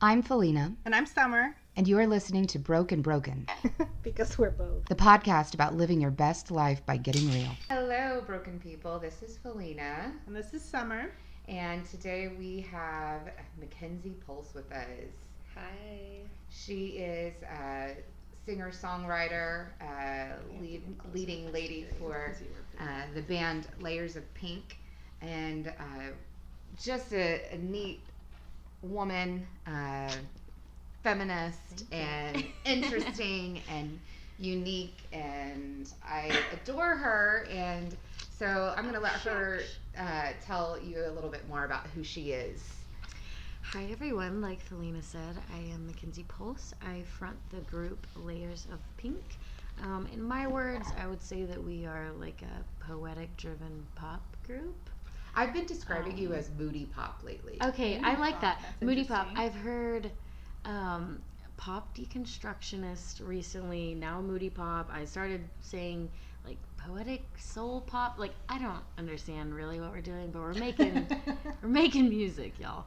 I'm Felina. And I'm Summer. And you are listening to Broken Broken. Because we're both. The podcast about living your best life by getting real. Hello, broken people. This is Felina. And this is Summer. And today we have Mackenzie Pulse with us. Hi. She is a singer-songwriter, leading lady for the band Layers of Pink, and just a neat woman, feminist and interesting and unique, and I adore her. And so I'm going to let her tell you a little bit more about who she is. Hi everyone, like Felina said, I am Mackenzie Pulse. I front the group Layers of Pink. In my words, I would say that we are like a poetic-driven pop group. I've been describing you as moody pop lately. Okay, Moody I like pop, that. that's Moody pop. interesting. I've heard pop deconstructionist recently, now moody pop. I started saying like poetic soul pop. Like, I don't understand really what we're doing, but we're making music, y'all.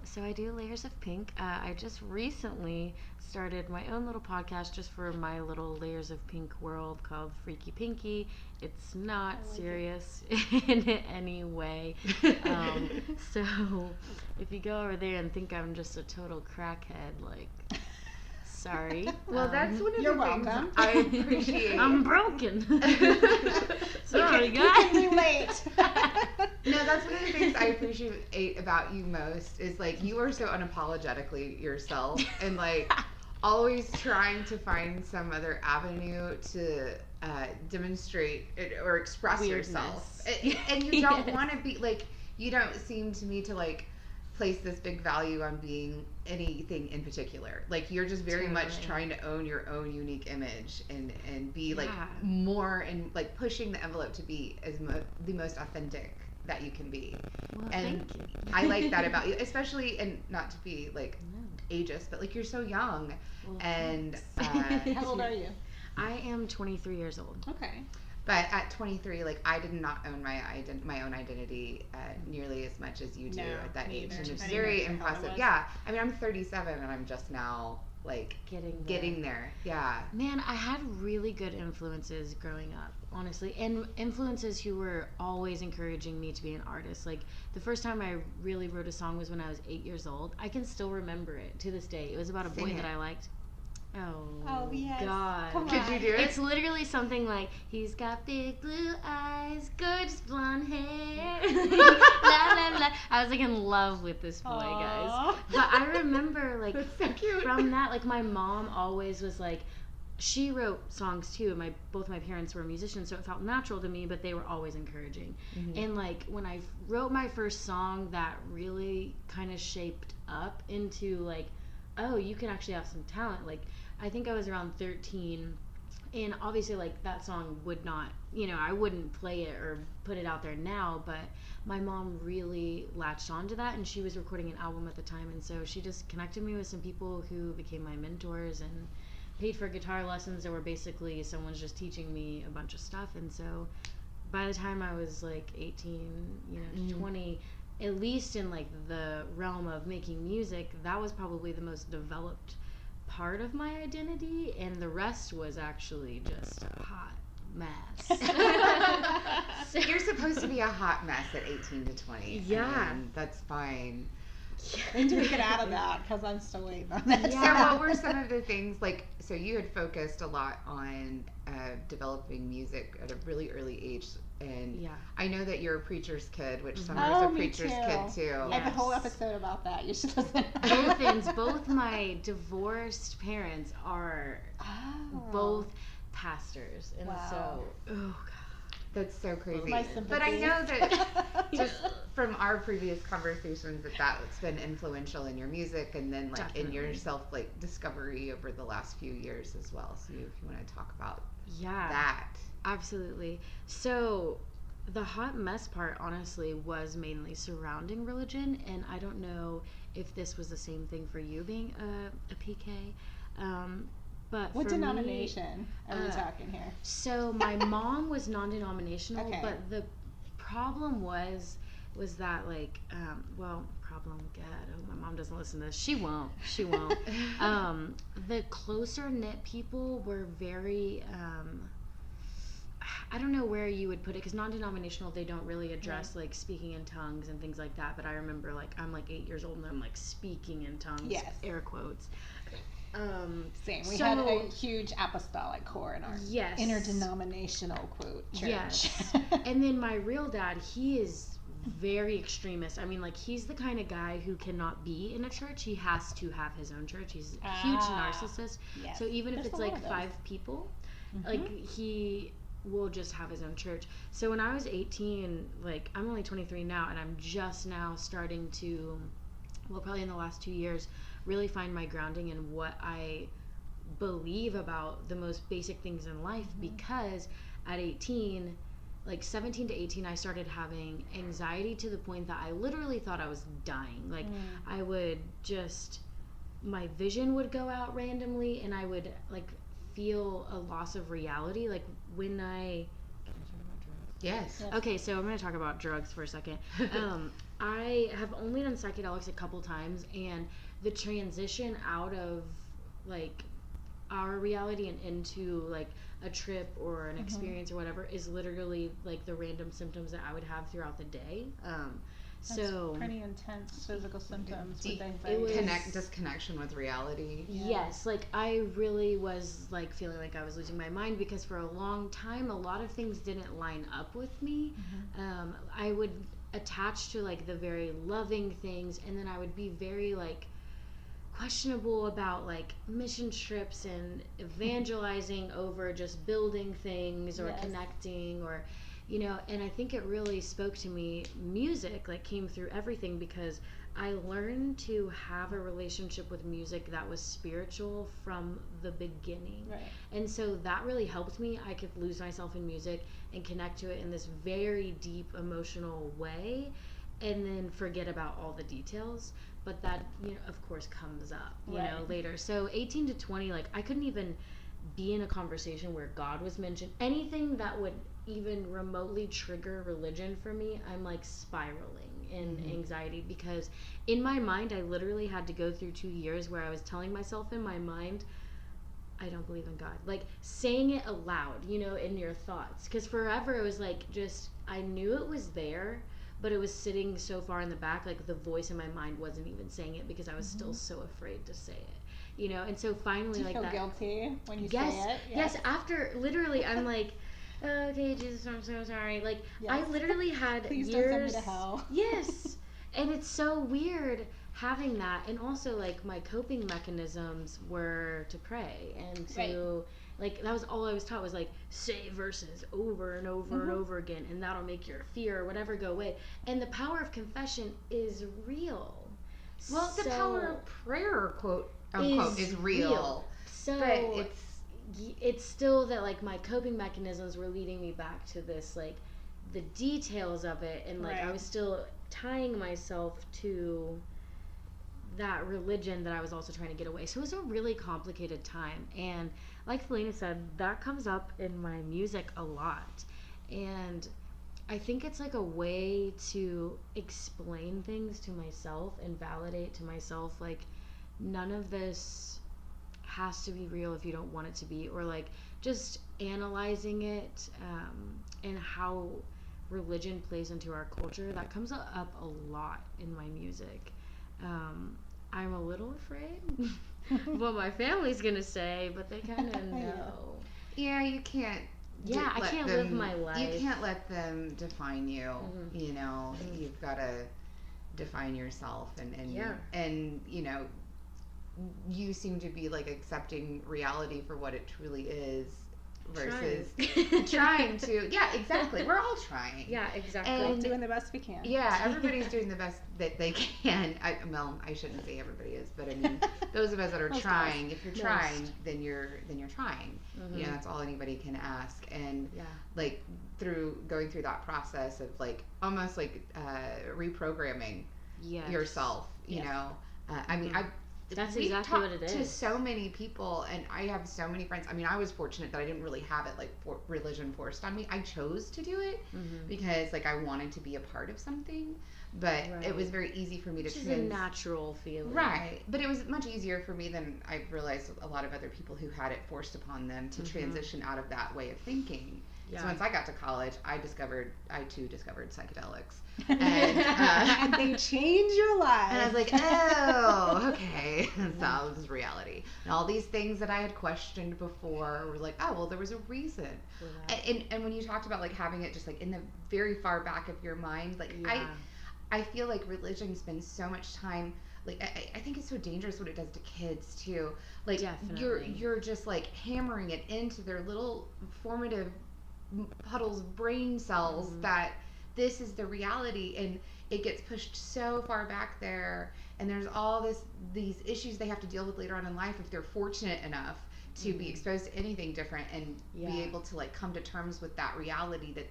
So I do Layers of Pink. I just recently started my own little podcast just for my little Layers of Pink world called Freaky Pinky. It's not serious in any way. So if you go over there and think I'm just a total crackhead, like, sorry. Well, that's one of You're the welcome. things I appreciate. I'm broken. Sorry, We guys. can relate. No, that's one of the things I appreciate about you most is like you are so unapologetically yourself and like always trying to find some other avenue to demonstrate it or express yourself. And you don't want to be like, you don't seem to me to like place this big value on being anything in particular. Like you're just very much trying to own your own unique image and be like more and like pushing the envelope to be as the most authentic that you can be. Well, And thank you. I like that about you, especially, and not to be like ageist, but like you're so young. Well, And How old are you? I am 23 years old. Okay. but at 23, like I did not own my own identity nearly as much as you do No, at that me age, either. and it's I very didn't know how it impressive. was. Yeah, I mean I'm 37 and I'm just now like getting there. Yeah. Man, I had really good influences growing up, honestly, and influences who were always encouraging me to be an artist. Like, the first time I really wrote a song was when I was 8 years old. I can still remember it to this day. It was about a boy that I liked. Oh, yes. God. Come Could you do it? It's literally something like, he's got big blue eyes, gorgeous blonde hair, la la la. I was like in love with this boy, guys. Aw. But I remember, like, That's so cute. from that, like, my mom always was like, she wrote songs too, and both my parents were musicians, so it felt natural to me, but they were always encouraging. And like when I wrote my first song, that really kind of shaped up into like, oh, you can actually have some talent. Like, I think I was around 13, and obviously like that song would not, I wouldn't play it or put it out there now, but my mom really latched onto that, and she was recording an album at the time, and so she just connected me with some people who became my mentors and paid for guitar lessons that were basically someone's just teaching me a bunch of stuff. And so by the time I was like 18, 20, at least in like the realm of making music, that was probably the most developed part of my identity, and the rest was actually just a hot mess. You're supposed to be a hot mess at 18 to 20. Yeah. And that's fine. I need to get out of that because I'm still waiting on that. So what were some of the things, like, so you had focused a lot on developing music at a really early age, and I know that you're a preacher's kid, which Summer's a me preacher's too. kid too. I have a whole Yes. episode about that. You should listen. Both ends. Both my divorced parents are both pastors, and Wow. so oh god. That's so crazy. My But I know sympathies. that just from our previous conversations that's been influential in your music, and then like in your Definitely. self like discovery over the last few years as well. So if you want to talk about Yeah, that. absolutely. So the hot mess part honestly was mainly surrounding religion, and I don't know if this was the same thing for you being a PK. But What for denomination are we talking here? So my mom was non-denominational, Okay. but the problem was that like, problem, God, I hope my mom doesn't listen to this. She won't. The closer knit people were very, I don't know where you would put it, because non-denominational, they don't really address like speaking in tongues and things like that. But I remember like I'm like 8 years old and I'm like speaking in tongues, Yes. air quotes. Same. We so- had a huge apostolic core in our Yes. interdenominational quote church. Yes. And then my real dad, he is very extremist. I mean, like, he's the kind of guy who cannot be in a church. He has to have his own church. He's a huge narcissist. Yes. So even if There's it's a lot like of those. 5 people, like, he will just have his own church. So when I was 18, like, I'm only 23 now, and I'm just now starting to, well, probably in the last 2 years, really find my grounding in what I believe about the most basic things in life, because at 18, like 17 to 18, I started having anxiety to the point that I literally thought I was dying. Like, I would just, my vision would go out randomly, and I would like feel a loss of reality. Like when I, Yes. okay, so I'm going to talk about drugs for a second. I have only done psychedelics a couple times, and the transition out of like our reality and into like a trip or an experience or whatever is literally like the random symptoms that I would have throughout the day. That's So pretty intense physical symptoms Deep with anxiety. was- disconnection with reality. yes, like I really was like feeling like I was losing my mind, because for a long time a lot of things didn't line up with me. I would attach to like the very loving things, and then I would be very like questionable about like mission trips and evangelizing over just building things or Yes. connecting, or you know. And I think it really spoke to me. Music like came through everything, because I learned to have a relationship with music that was spiritual from the beginning. Right. And so that really helped me. I could lose myself in music and connect to it in this very deep emotional way, and then forget about all the details. But that, you know, of course comes up, you know, Right. later. So 18 to 20, like I couldn't even be in a conversation where God was mentioned. Anything that would even remotely trigger religion for me, I'm like spiraling in anxiety, because in my mind, I literally had to go through 2 years where I was telling myself in my mind, I don't believe in God. Like saying it aloud, you know, in your thoughts. Because forever it was like just, I knew it was there, but it was sitting so far in the back, like the voice in my mind wasn't even saying it, because I was still so afraid to say it, you know. And so finally, Do you like feel that. guilty when you Yes, say it? yes. After literally, I'm like, okay, Jesus, I'm so sorry. Like I Yes. literally had Please years. don't send me to hell. Yes, and it's so weird having that, and also like my coping mechanisms were to pray and to like, that was all I was taught, was like say verses over and over and over again, and that'll make your fear or whatever go away. And the power of confession is real. Well, the So- power of prayer, quote unquote, is real. So But it's still that like my coping mechanisms were leading me back to this, like the details of it, and like I Right. was still tying myself to that religion that I was also trying to get away. So it was a really complicated time, and like Felina said, that comes up in my music a lot. And I think it's like a way to explain things to myself and validate to myself, like none of this has to be real if you don't want it to be, or like just analyzing it, and how religion plays into our culture. That comes up a lot in my music. I'm a little afraid what my family's gonna say, but they kind of know. yeah, you can't. Yeah, I let can't them- live my life. You can't let them define you. Mhm. You know, you've got to define yourself, and Yeah. and you know, you seem to be like accepting reality for what it truly is, versus trying to. Yeah, exactly. We're all trying. Yeah, exactly. And- We're doing the best we can. Yeah, everybody's doing the best that they can. Well, I shouldn't say everybody is, but I mean, those of us that are Most of trying. us. If you're Most. trying, then you're trying. Mhm. You know, that's all anybody can ask. And Yeah. like going through that process of like almost like reprogramming Yes. yourself. You Yes. know, I mean, Mhm. That's we've exactly what talked it to is. so many people, and I have so many friends. I mean, I was fortunate that I didn't really have it like religion forced on me. I chose to do it Mhm. because like I wanted to be a part of something. but it Right. was very easy for me Which to is a natural feeling. Right, but it was much easier for me than I realized a lot of other people who had it forced upon them to transition out of that way of thinking. Yeah. So once I got to college, I too discovered psychedelics, And they change your life. and I was like, oh, okay, so this is reality. And all these things that I had questioned before were like, oh, well, there was a reason. And when you talked about like having it just like in the very far back of your mind, like I feel like religion spends so much time. Like I think it's so dangerous what it does to kids too. Like Definitely. you're just like hammering it into their little formative puddles brain cells that this is the reality, and it gets pushed so far back there, and there's all these issues they have to deal with later on in life if they're fortunate enough to be exposed to anything different and be able to like come to terms with that reality that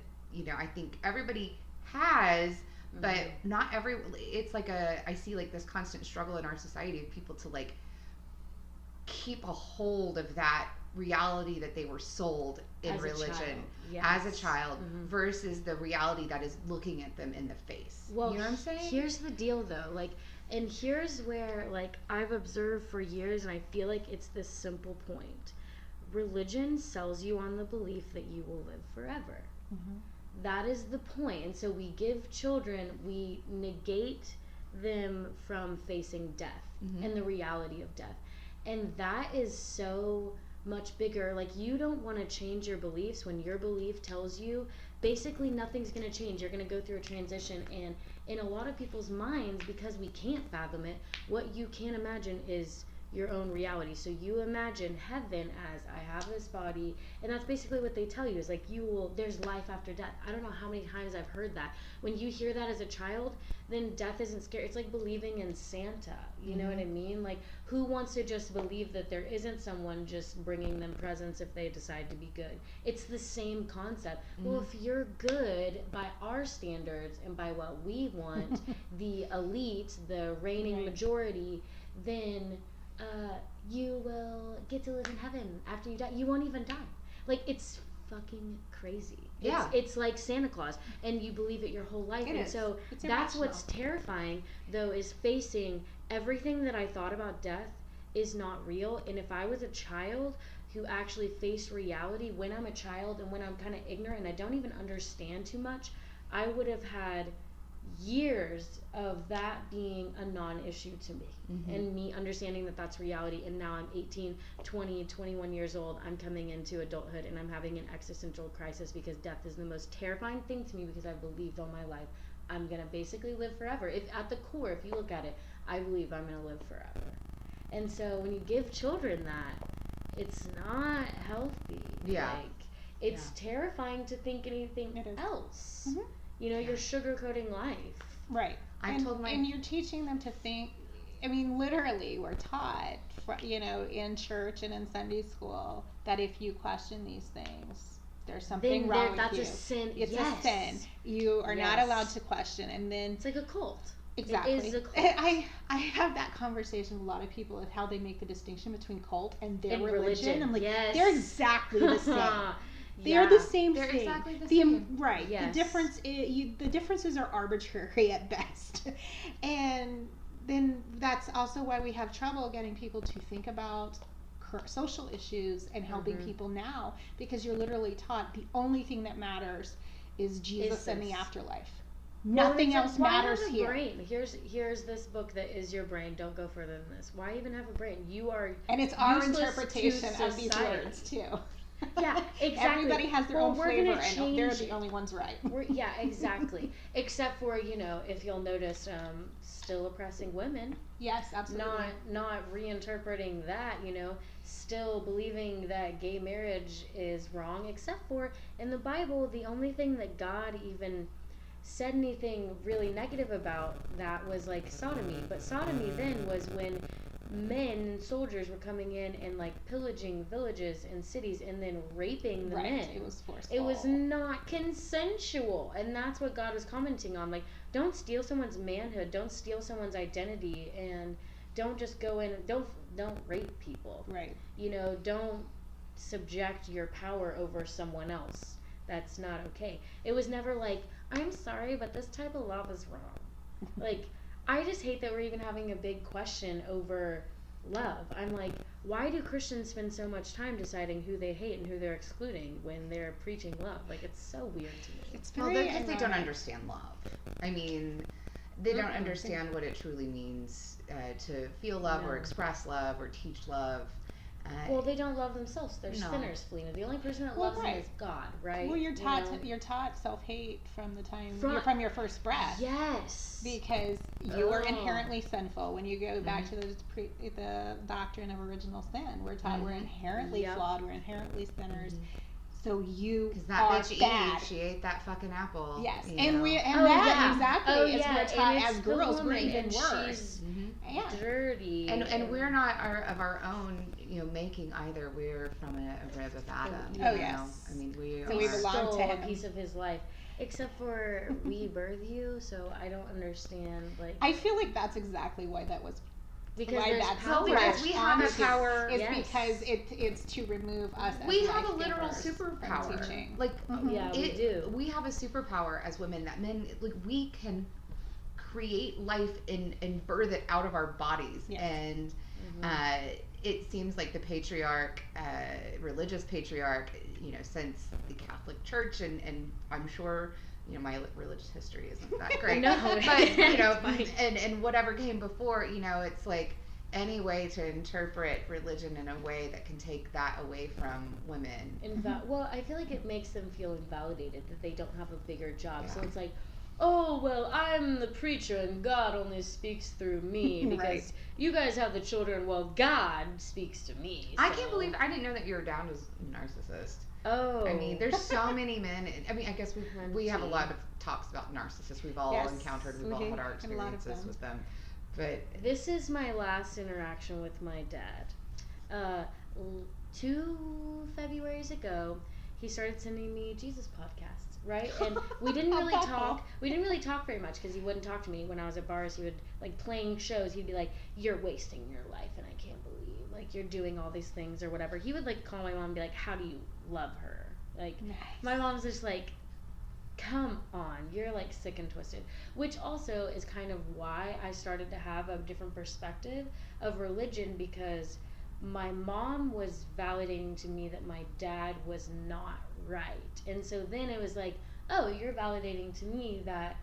I think everybody has, but not every. It's like I see like this constant struggle in our society of people to like keep a hold of that reality that they were sold in As a religion child. as a Yes. child versus the reality that is looking at them in the face. Well, you know what I'm saying? Here's the deal though, like, and here's where like I've observed for years, and I feel like it's this simple point. Religion sells you on the belief that you will live forever. That is the point. And so we give children, we negate them from facing death and the reality of death. And that is so much bigger. Like, you don't want to change your beliefs when your belief tells you basically nothing's going to change. You're going to go through a transition. And in a lot of people's minds, because we can't fathom it, what you can't imagine is your own reality. So you imagine heaven as I have this body, and that's basically what they tell you is like there's life after death. I don't know how many times I've heard that. When you hear that as a child, then death isn't scary. It's like believing in Santa. You know what I mean? Like, who wants to just believe that there isn't someone just bringing them presents if they decide to be good? It's the same concept. Well, if you're good by our standards and by what we want, the elite, the reigning majority, then you will get to live in heaven after you die. You won't even die. Like, it's fucking crazy. It's like Santa Claus, and you believe it your whole life. So that's what's terrifying, though, is facing everything that I thought about death is not real. And if I was a child who actually faced reality when I'm a child and when I'm kind of ignorant and I don't even understand too much, I would have had years of that being a non-issue to me and me understanding that that's reality. And now I'm 18, 20, 21 years old. I'm coming into adulthood and I'm having an existential crisis because death is the most terrifying thing to me, because I've believed all my life I'm going to basically live forever. If at the core, if you look at it, I believe I'm going to live forever. And so when you give children that, it's not healthy. Like, it's terrifying to think anything else. You know, you're sugarcoating life. Right. And you're teaching them to think. I mean, literally, we're taught, in church and in Sunday school, that if you question these things, there's something wrong with that's you. a sin. It's a sin. You are not allowed to question. And then it's like a cult. Exactly. It is a cult. I have that conversation with a lot of people of how they make the distinction between cult and their religion. I'm like, they're exactly the same. They're the same thing. Exactly the same. Right. Yes. The differences are arbitrary at best. And then that's also why we have trouble getting people to think about social issues and helping people now, because you're literally taught the only thing that matters is Jesus and the afterlife. Nothing else matters here. Brain? Here's this book that is your brain. Don't go further than this. Why even have a brain? You are, and it's our interpretation of these words too. Yeah, exactly. Everybody has their own flavor, and they're the only ones right. Yeah, exactly. Except for, if you'll notice, still oppressing women. Yes, absolutely. Not reinterpreting that, still believing that gay marriage is wrong. Except for in the Bible, the only thing that God even said anything really negative about that was like sodomy. But sodomy then was when men and soldiers were coming in and like pillaging villages and cities and then raping the men. It was forceful. It was not consensual, and that's what God was commenting on. Like, don't steal someone's manhood, don't steal someone's identity, and don't just go in. Don't rape people. Right. Don't subject your power over someone else. That's not okay. It was never like, I'm sorry, but this type of love is wrong. Like, I just hate that we're even having a big question over love. I'm like, why do Christians spend so much time deciding who they hate and who they're excluding when they're preaching love? Like, it's so weird to me. It's Well, very that's because they don't ironic. understand love. I mean, they don't Mm-mm. understand what it truly means to feel love or No. express love or teach love. Well, they don't love themselves. They're No. sinners, Felina. The only person that Well, loves right. them is God, right? Well, you're You taught know? you're taught self-hate from the time From- from your first breath. Yes. Because you are Oh. inherently sinful. When you go back to the doctrine of original sin, we're taught we're inherently Yep. flawed. We're inherently sinners. So you Because that are bitch bad. Eve, she ate that fucking apple. Yes, you and know. we and Oh, that yeah. exactly Oh, is yeah, we're and taught it's as the girls. We're woman, even and worse. she's Yeah. dirty. And we're not of our own, making either. We're from a rib of Adam. Oh, you yes. know? I mean, we So are. we belong stole to a him. piece of his life, except for we birth you. So I don't understand, like, I feel like that's exactly why that was because why there's that's power. because we have a onto- power- is Yes. because it's to remove us. As We have a life literal givers from superpower. teaching. Like, Yeah, we do. We have a superpower as women that men, like, we can create life and birth it out of our bodies. Yes. And it seems like the patriarch, religious patriarch, since the Catholic Church, and I'm sure, my religious history isn't that great. No, but, it's fine. and whatever came before, it's like any way to interpret religion in a way that can take that away from women. Well, I feel like it makes them feel invalidated that they don't have a bigger job. So Yeah. it's like, oh, well, I'm the preacher and God only speaks through me because Right. you guys have the children. Well, God speaks to me. I so- can't believe I didn't know that you were down as a narcissist. Oh. I mean, there's so many men. I mean, I guess we have a Plenty. lot of talks about narcissists. We've all Yes, encountered. We've we all had our have a lot of experiences them. with them. But This is my last interaction with my dad. 2 Februarys ago, he started sending me Jesus podcasts, right? And we didn't really talk. We didn't really talk very much because he wouldn't talk to me when I was at bars. He would, like, playing shows. He'd be like, "You're wasting your life, and I can't believe like you're doing all these things or whatever." He would, like, call my mom and be like, "How do you love her?" Like, Nice. my mom's just like, come on, you're like sick and twisted. Which also is kind of why I started to have a different perspective of religion, because my mom was validating to me that my dad was not right. And so then it was like, oh, you're validating to me that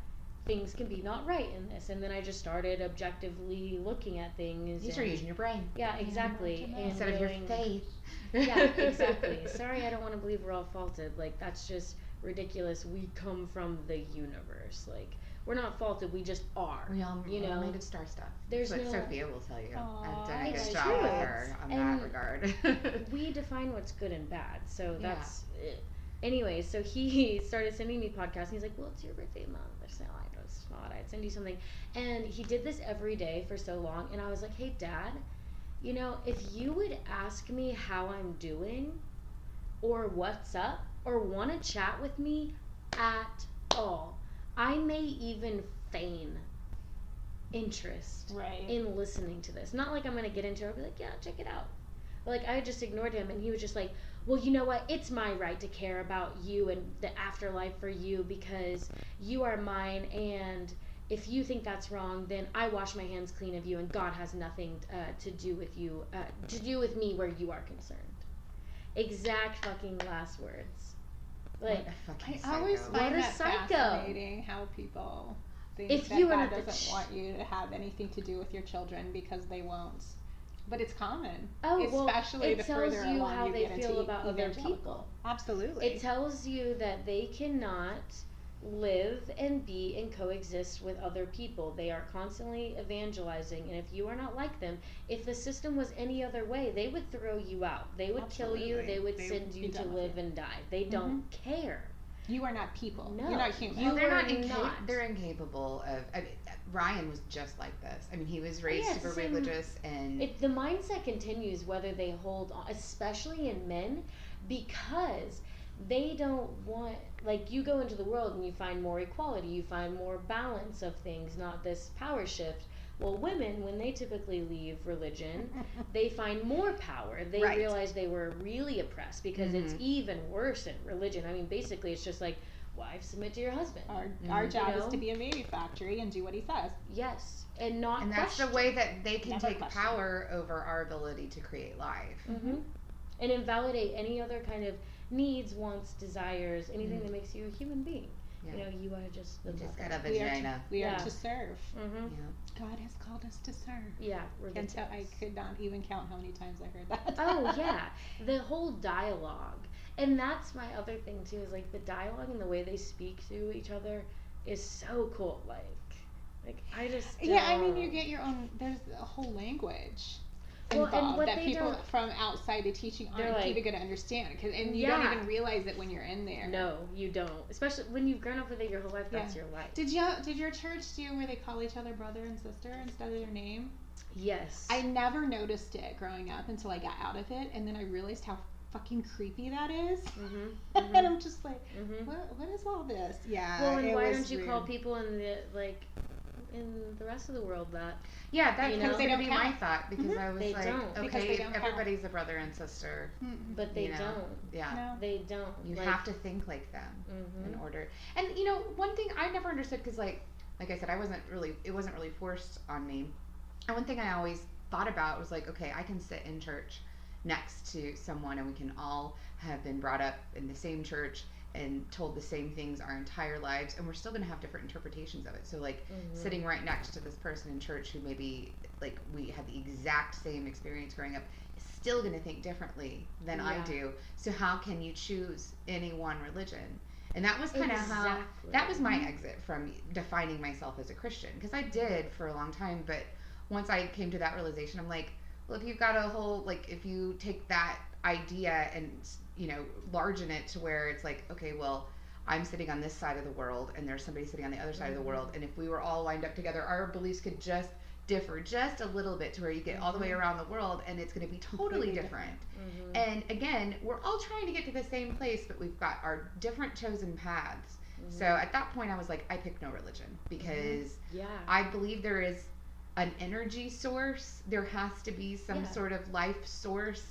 things can be not right in this. And then I just started objectively looking at things. you start using your brain Yeah, exactly. And instead of your going- faith. Yeah, exactly. Sorry, I don't want to believe we're all faulted. Like, that's just ridiculous. We come from the universe. Like, we're not faulted. We just are. We all, you we're all know, made of star stuff. there's That's what no- Sophia will tell you. Aw, I've done a it's good job with true. her on And that regard. we define what's good and bad. So Yeah. that's it. Anyway, so he started sending me podcasts, and he's like, well, it's your birthday month. I said, "Oh, I know it's not. I'd send you something." And he did this every day for so long, and I was like, hey, Dad, if you would ask me how I'm doing or what's up or want to chat with me at all, I may even feign interest Right. in listening to this. Not like I'm gonna get into it. I'll be like, yeah, check it out. But like, I just ignored him, and he was just like, well, you know what? It's my right to care about you and the afterlife for you because you are mine, and if you think that's wrong, then I wash my hands clean of you, and God has nothing to do with you, to do with me where you are concerned. Exact fucking last words. Like, What a fucking I always psycho. What find a that psycho. fascinating how people think If that you are God not the doesn't want you to have anything to do with your children because they won't. But it's common, especially it the tells further you along how you they get feel into about other evangelical. people. Absolutely. It tells you that they cannot live and be and coexist with other people. They are constantly evangelizing, and if you are not like them, if the system was any other way, they would throw you out. They would kill you. Absolutely. They would They send would you be to done with live you. and die. They don't care. You are not people. No. You're not human. You They're are not, not. They're incapable of. I mean, Ryan was just like this. I mean, he was raised Yeah, it's super the same- religious, and The mindset continues whether they hold on, especially in men, because they don't want, like, you go into the world and you find more equality, you find more balance of things, not this power shift. Well, women, when they typically leave religion, they find more power. They Right. realize they were really oppressed because it's even worse in religion. I mean, basically, it's just like, wife, submit to your husband. Our job You is know? to be a baby factory and do what he says. Yes, and not And that's question. the way that they can Never take question. power over our ability to create life. And invalidate any other kind of needs, wants, desires, anything that makes you a human being. Yeah. You know, you are just the You just mother. got a We are vagina. we are Yeah. to serve. Yeah. God has called us to serve. Yeah, I could not even count how many times I heard that. Oh yeah, the whole dialogue, and that's my other thing too. Is like the dialogue and the way they speak to each other is so cool. Like I just Yeah, I mean, you get your own. There's a whole language Well, and involved what that they people don't- from outside the teaching They're aren't like- even going to understand. And you don't Yeah. even realize it when you're in there. No, you don't. Especially when you've grown up with it your whole life. That's Yeah. your life. Did your church do where they call each other brother and sister instead of their name? Yes. I never noticed it growing up until I got out of it, and then I realized how fucking creepy that is. And I'm just like, what is all this? Yeah. Well, and it why was don't you weird. call people in the rest of the world that? Yeah, that You was know? going They to don't be my count. thought because I was They like, don't. Because they okay, don't count. everybody's a brother and sister. But they You know? don't. Yeah. No. They don't. You Like, have to think like them in order. And one thing I never understood because like I said, it wasn't really forced on me. And one thing I always thought about was like, okay, I can sit in church next to someone and we can all have been brought up in the same church and told the same things our entire lives, and we're still going to have different interpretations of it. So like sitting right next to this person in church who maybe like we had the exact same experience growing up is still going to think differently than I Yeah. do. So how can you choose any one religion? And that was kind of how Exactly. that was my exit from defining myself as a Christian, because I did for a long time, but once I came to that realization, I'm like, well, if you've got a whole, like, if you take that idea and, largen it to where it's like, okay, well, I'm sitting on this side of the world and there's somebody sitting on the other side of the world, and if we were all lined up together, our beliefs could just differ just a little bit to where you get all the way around the world and it's going to be totally Completely different. And again, we're all trying to get to the same place, but we've got our different chosen paths. So at that point I was like, I picked no religion because Yeah. I believe there is an energy source. There has to be some Yeah. sort of life source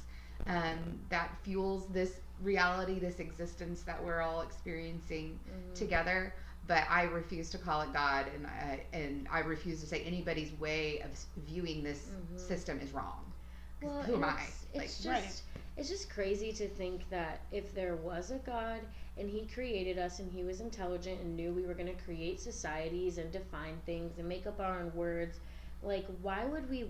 that fuels this reality, this existence that we're all experiencing together. But I refuse to call it God, and I refuse to say anybody's way of viewing this system is wrong. 'Cause Well, who am and I? It's Like, just it's just crazy to think that if there was a God and he created us and he was intelligent and knew we were going to create societies and define things and make up our own words, like why would we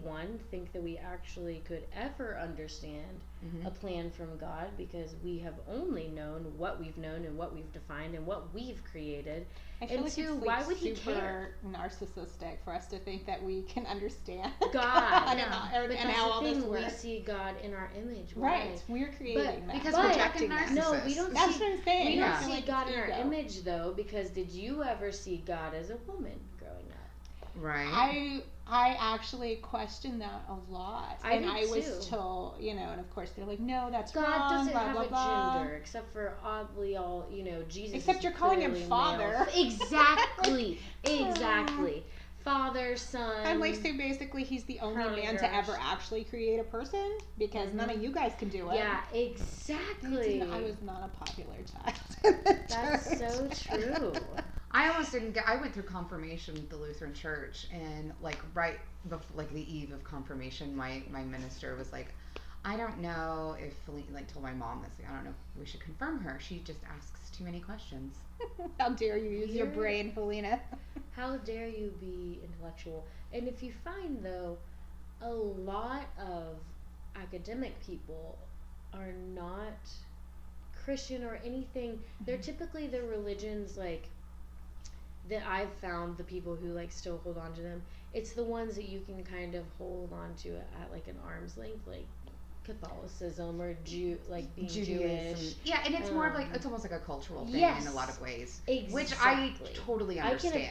think that we actually could ever understand a plan from God, because we have only known what we've known and what we've defined and what we've created. I feel And like two, it's why would he super care? narcissistic for us to think that we can understand God. and But and that's how all the this thing, we works. see God in our image. Why? Right, we're creating that. because But- we're projecting that. No, we don't That's see what I'm saying. we Yeah. don't I feel see like God it's in our ego. image though, because did you ever see God as a woman growing up? Right. I actually questioned that a lot, I and did I was too. told, and of course they're like, no, that's God wrong. doesn't blah have blah a blah. gender except for oddly all, Jesus. Except is you're calling him clearly father. male. Exactly. Exactly. Father, son. I'm like, so basically, he's the only Oh my man to gosh. ever actually create a person because none of you guys can do it. Yeah, I exactly. was not a popular child. in the That's so church. true. I almost didn't get. I went through confirmation with the Lutheran Church, and like right before, like the eve of confirmation, my minister was like, "I don't know if told my mom this. Like, I don't know if we should confirm her. She just asks too many questions." How dare you use your You're- brain, Felina? How dare you be intellectual? And if you find, though, a lot of academic people are not Christian or anything. They're typically the religions, like, that I've found, the people who, like, still hold on to them. It's the ones that you can kind of hold on to at like, an arm's length, like Catholicism or being Jewish. Yeah, and it's more of like, it's almost like a cultural thing Yes. in a lot of ways. Exactly. Which I totally I understand.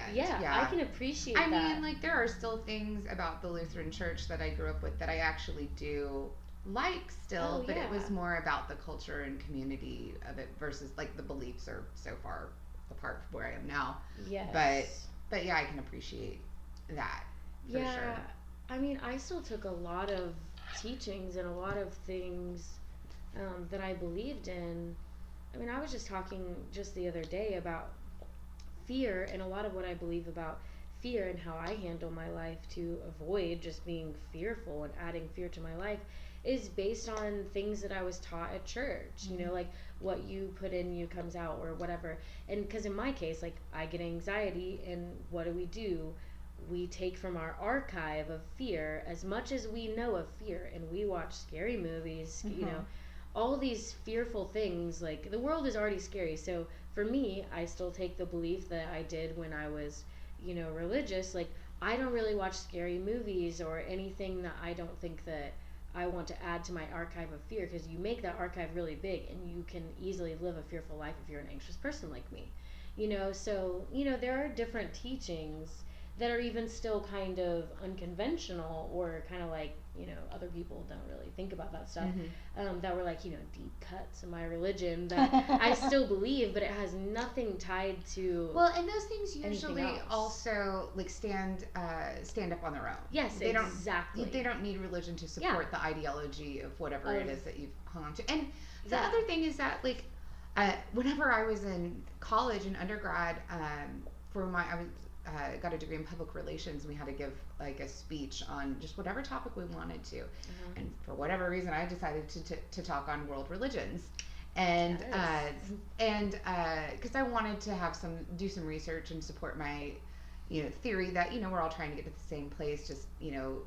can appreciate I that. mean, like, there are still things about the Lutheran Church that I grew up with that I actually do like still, Oh, but it was yeah. more about the culture and community of it versus, like, the beliefs are so far apart from where I am now. Yes. But yeah, I can appreciate that for Yeah, sure. I mean, I still took a lot of teachings and a lot of things that I believed in. I mean, I was just talking just the other day about fear, and a lot of what I believe about fear and how I handle my life to avoid just being fearful and adding fear to my life is based on things that I was taught at church, you know, like what you put in you comes out or whatever. And because in my case, like, I get anxiety, and what do? We take from our archive of fear as much as we know of fear, and we watch scary movies, you know, all these fearful things. Like, the world is already scary. So for me, I still take the belief that I did when I was, you know, religious. Like, I don't really watch scary movies or anything that I don't think that I want to add to my archive of fear, because you make that archive really big and you can easily live a fearful life if you're an anxious person like me, you know. So, you know, there are different teachings that are even still kind of unconventional, or kind of like, you know, other people don't really think about that stuff, that were like, you know, deep cuts in my religion that I still believe, but it has nothing tied to. Well, and those things usually else. also like stand up on their own. Yes, they exactly. They don't need religion to support the ideology of whatever it is that you've hung on to. And the Yeah. other thing is that, like, whenever I was in college and undergrad, I got a degree in public relations. We had to give like a speech on just whatever topic we wanted to, and for whatever reason, I decided to talk on world religions, and because I wanted to do some research and support my, you know, theory that, you know, we're all trying to get to the same place, just, you know,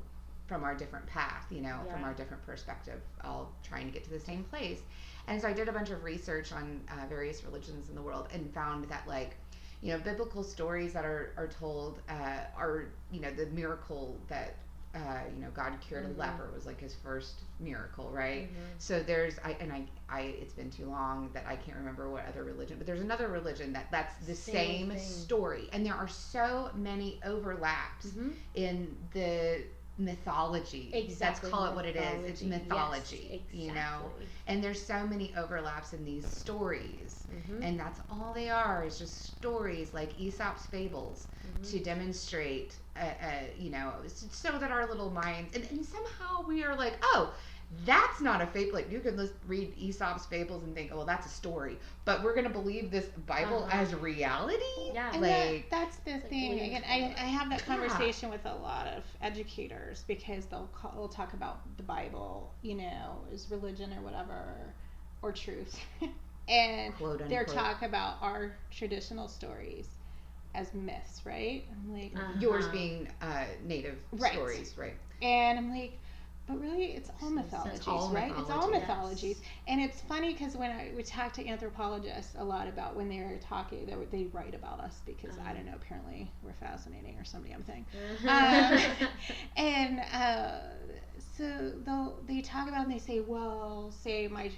from our different path, you know, from our different perspective, all trying to get to the same place. And so I did a bunch of research on various religions in the world, and found that, like, you know, biblical stories that are told are, you know, the miracle that, you know, God cured a leper was like his first miracle, right? So there's, it's been too long that I can't remember what other religion, but there's another religion that's the same story. And there are so many overlaps in the mythology. Exactly. Let's call it what it is. It's mythology, yes, exactly. you know? And there's so many overlaps in these stories. And that's all they are, is just stories like Aesop's fables to demonstrate, you know, so that our little minds, and somehow we are like, oh, that's not a fake. Like, you can read Aesop's fables and think, oh, well, that's a story, but we're gonna believe this Bible as reality. Yeah, and like that's the thing. Again, I have that conversation with a lot of educators, because they'll talk about the Bible, you know, as religion or whatever, or truth, and they're talking about our traditional stories as myths, right? I'm like, yours being native stories, right? And I'm like, but really, it's all mythologies, right? It's all mythologies. Yes. And it's funny, because when we talk to anthropologists a lot about when they're talking, they write about us, because I don't know, apparently we're fascinating or some damn thing. So they talk about, and they say, well, say my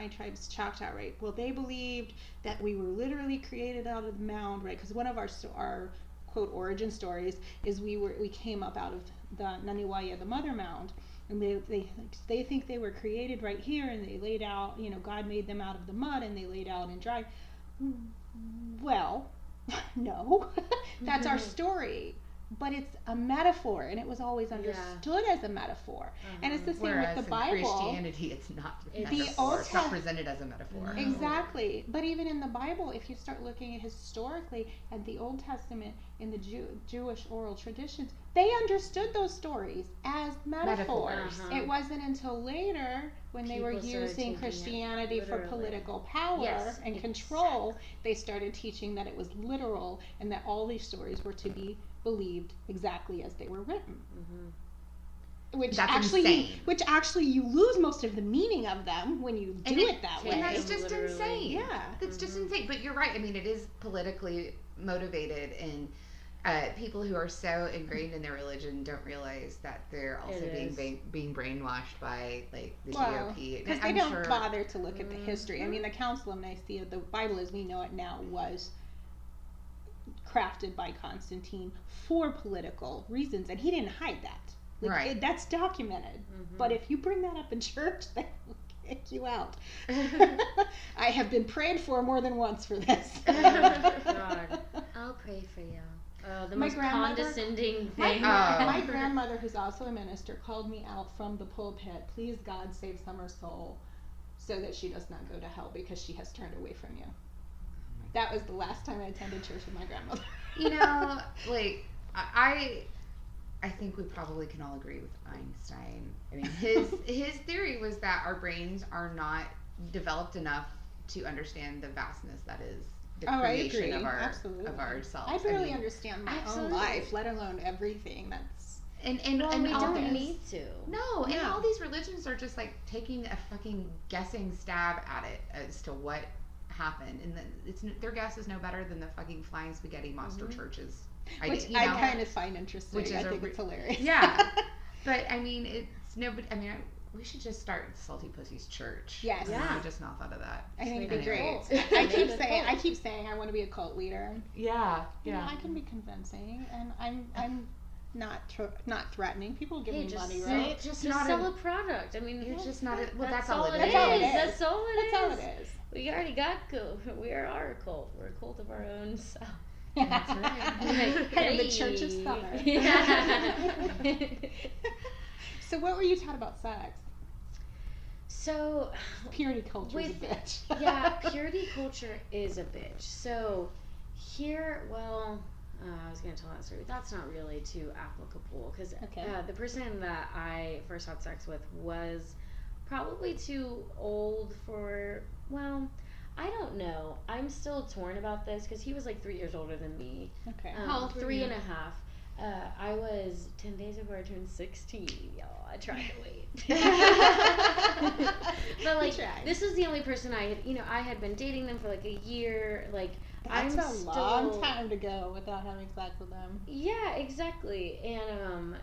tribe's Choctaw, right? Well, they believed that we were literally created out of the mound, right? Because one of our quote origin stories is we came up out of the Naniwaya, the mother mound. And they think they were created right here, and they laid out, you know, God made them out of the mud, and they laid out and dried. Well, no, that's our story, but it's a metaphor, and it was always understood as a metaphor. And it's the same with the Bible. In Christianity, it's not a metaphor. It's not presented as a metaphor. Exactly. But even in the Bible, if you start looking at historically at the Old Testament, in the Jewish oral traditions, they understood those stories as metaphors. It wasn't until later, when they were using Christianity for political power and control, they started teaching that it was literal, and that all these stories were to be believed exactly as they were written. Which actually you lose most of the meaning of them when you do it that way. And that's just insane. Yeah. That's just insane. But you're right. I mean, it is politically motivated, and people who are so ingrained in their religion don't realize that they're also being brainwashed by, like, the GOP. Because they don't bother to look at the history. I mean, the Council of Nicaea, the Bible as we know it now, was crafted by Constantine for political reasons, and he didn't hide that. Like, that's documented. But if you bring that up in church, they will kick you out. I have been prayed for more than once for this. God. I'll pray for you. The most condescending thing. My grandmother, who's also a minister, called me out from the pulpit. Please, God, save Summer's soul, so that she does not go to hell, because she has turned away from you. Oh my That was the last time I attended church with my grandmother. You know, like I think we probably can all agree with Einstein. I mean, his theory was that our brains are not developed enough to understand the vastness that is the creation I agree. of our Absolutely. of ourselves. I barely understand my absolutely. own life, let alone everything that's. And Well, and we all don't this. need to. No, and No. all these religions are just like taking a fucking guessing stab at it as to what happened, and then their guess is no better than the fucking flying spaghetti monster churches. Which you I know? kind of find interesting. Which is I think it's hilarious. Yeah, but I mean, it's nobody. I mean, we should just start Salty Pussy's church. Yes. I Yeah. just now thought of that. I think it'd be Anyway. great. I Make keep a saying cult. I want to be a cult leader. Yeah, You know, I can be convincing, and I'm not threatening. People give Hey, me just money, sell, right? Just just not sell a- a product. I mean, You're just not. Well, that's that's all it That's is. all it is. That's all it is. That's all it is. We already got we are our cult. We're a cult of our own self. That's right. Head of the Church of Summer. Yeah. So what were you taught about sex? So, Purity culture is a With- bitch. yeah, purity culture is a bitch. So, here, well, I was going to tell that story. That's not really too applicable because Okay. the person that I first had sex with was probably too old for, well, I don't know. I'm still torn about this because he was like 3 years older than me. Okay. How old were Three you? and a half. I was 10 days before I turned 16, y'all. I tried to wait. But like, You tried. this is the only person I had, I had been dating them for like a year. Like, That's I'm a still, long time to go without having sex with them. Yeah, exactly. And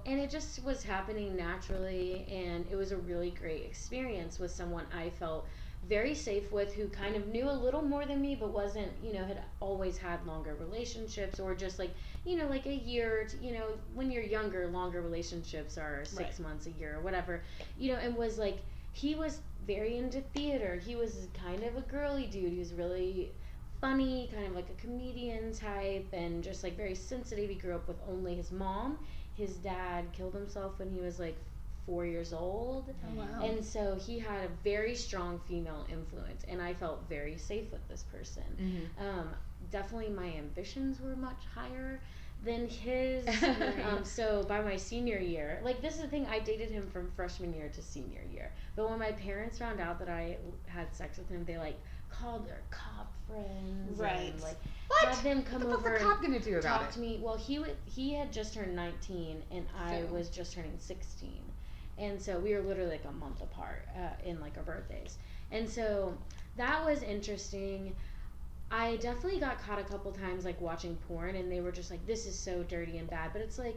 and it just was happening naturally, and it was a really great experience with someone I felt very safe with, who kind of knew a little more than me, but wasn't, had always had longer relationships, or just like, like a year, when you're younger, longer relationships are 6 Right. months, a year, or whatever, and was like, he was very into theater. He was kind of a girly dude. He was really funny, kind of like a comedian type, and just like very sensitive. He grew up with only his mom. His dad killed himself when he was like 4 years old. Oh, wow. And so he had a very strong female influence, and I felt very safe with this person. Mhm. Definitely my ambitions were much higher than his. So by my senior year, like, this is the thing, I dated him from freshman year to senior year. But when my parents found out that I had sex with him, they like called their cop friends, Right. and like What? had them come What the over fuck's the cop gonna do and about talk it? to me. Well, he had just turned 19, and I So- was just turning 16. And so we were literally like a month apart in like our birthdays. And so that was interesting. I definitely got caught a couple times like watching porn, and they were just like, this is so dirty and bad. But it's like,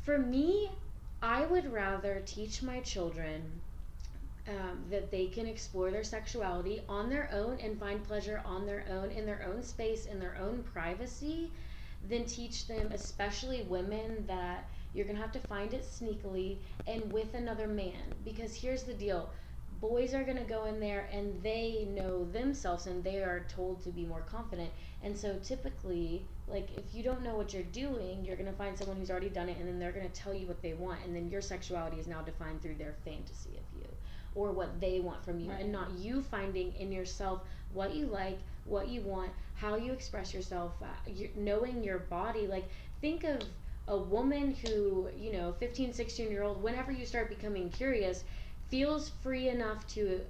for me, I would rather teach my children that they can explore their sexuality on their own and find pleasure on their own, in their own space, in their own privacy, than teach them, especially women, that you're going to have to find it sneakily and with another man. Because here's the deal. Boys are going to go in there and they know themselves, and they are told to be more confident. And so typically, like, if you don't know what you're doing, you're going to find someone who's already done it, and then they're going to tell you what they want. And then your sexuality is now defined through their fantasy of you, or what they want from you, Right. and not you finding in yourself what you like, what you want, how you express yourself, knowing your body. Like, think of a woman who, 15, 16-year-old, whenever you start becoming curious, feels free enough to,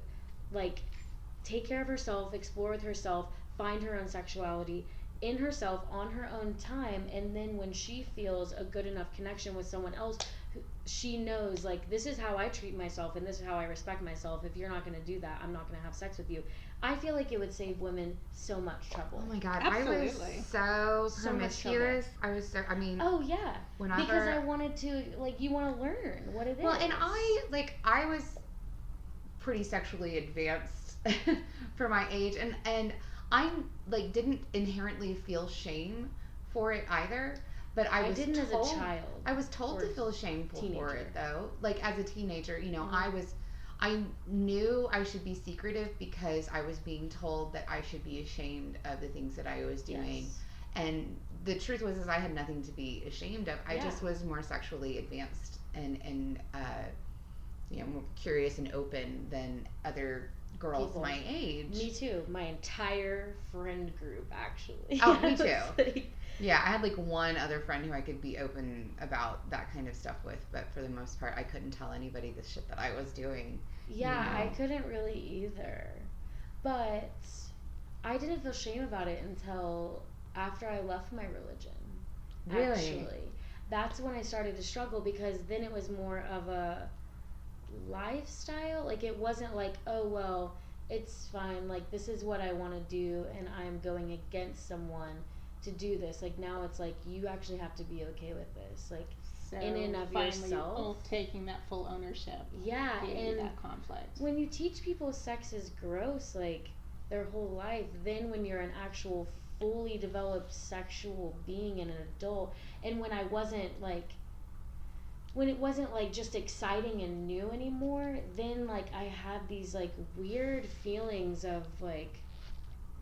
like, take care of herself, explore with herself, find her own sexuality in herself on her own time. And then when she feels a good enough connection with someone else, she knows, like, this is how I treat myself, and this is how I respect myself. If you're not going to do that, I'm not going to have sex with you. I feel like it would save women so much trouble. Oh my god, Absolutely. I was so So much promiscuous. I was so, I mean, Oh yeah, whenever, because I wanted to, like, you want to learn what it is. well, and I was pretty sexually advanced for my age, and I like didn't inherently feel shame for it either. But I was didn't told, as a child. I was told to or feel shameful for teenager. it, though. Like, as a teenager, Mhm. I knew I should be secretive because I was being told that I should be ashamed of the things that I was doing. Yes. And the truth was, is I had nothing to be ashamed of. I Yeah. just was more sexually advanced and more curious and open than other girls People. my age. Me too. My entire friend group, actually. Oh, me I was too. like- Yeah, I had like one other friend who I could be open about that kind of stuff with, but for the most part, I couldn't tell anybody the shit that I was doing. Yeah, You know? I couldn't really either. But I didn't feel shame about it until after I left my religion. Really? Actually. That's when I started to struggle, because then it was more of a lifestyle. Like, it wasn't like, oh, well, it's fine. Like, this is what I want to do, and I'm going against someone to do this. Like, now it's like, you actually have to be okay with this. Like, So in and of finally yourself. taking that full ownership. yeah, Gave you and that conflict. when you teach people sex is gross, like, their whole life, then when you're an actual fully developed sexual being and an adult, and when it wasn't like just exciting and new anymore, then like I had these like weird feelings of like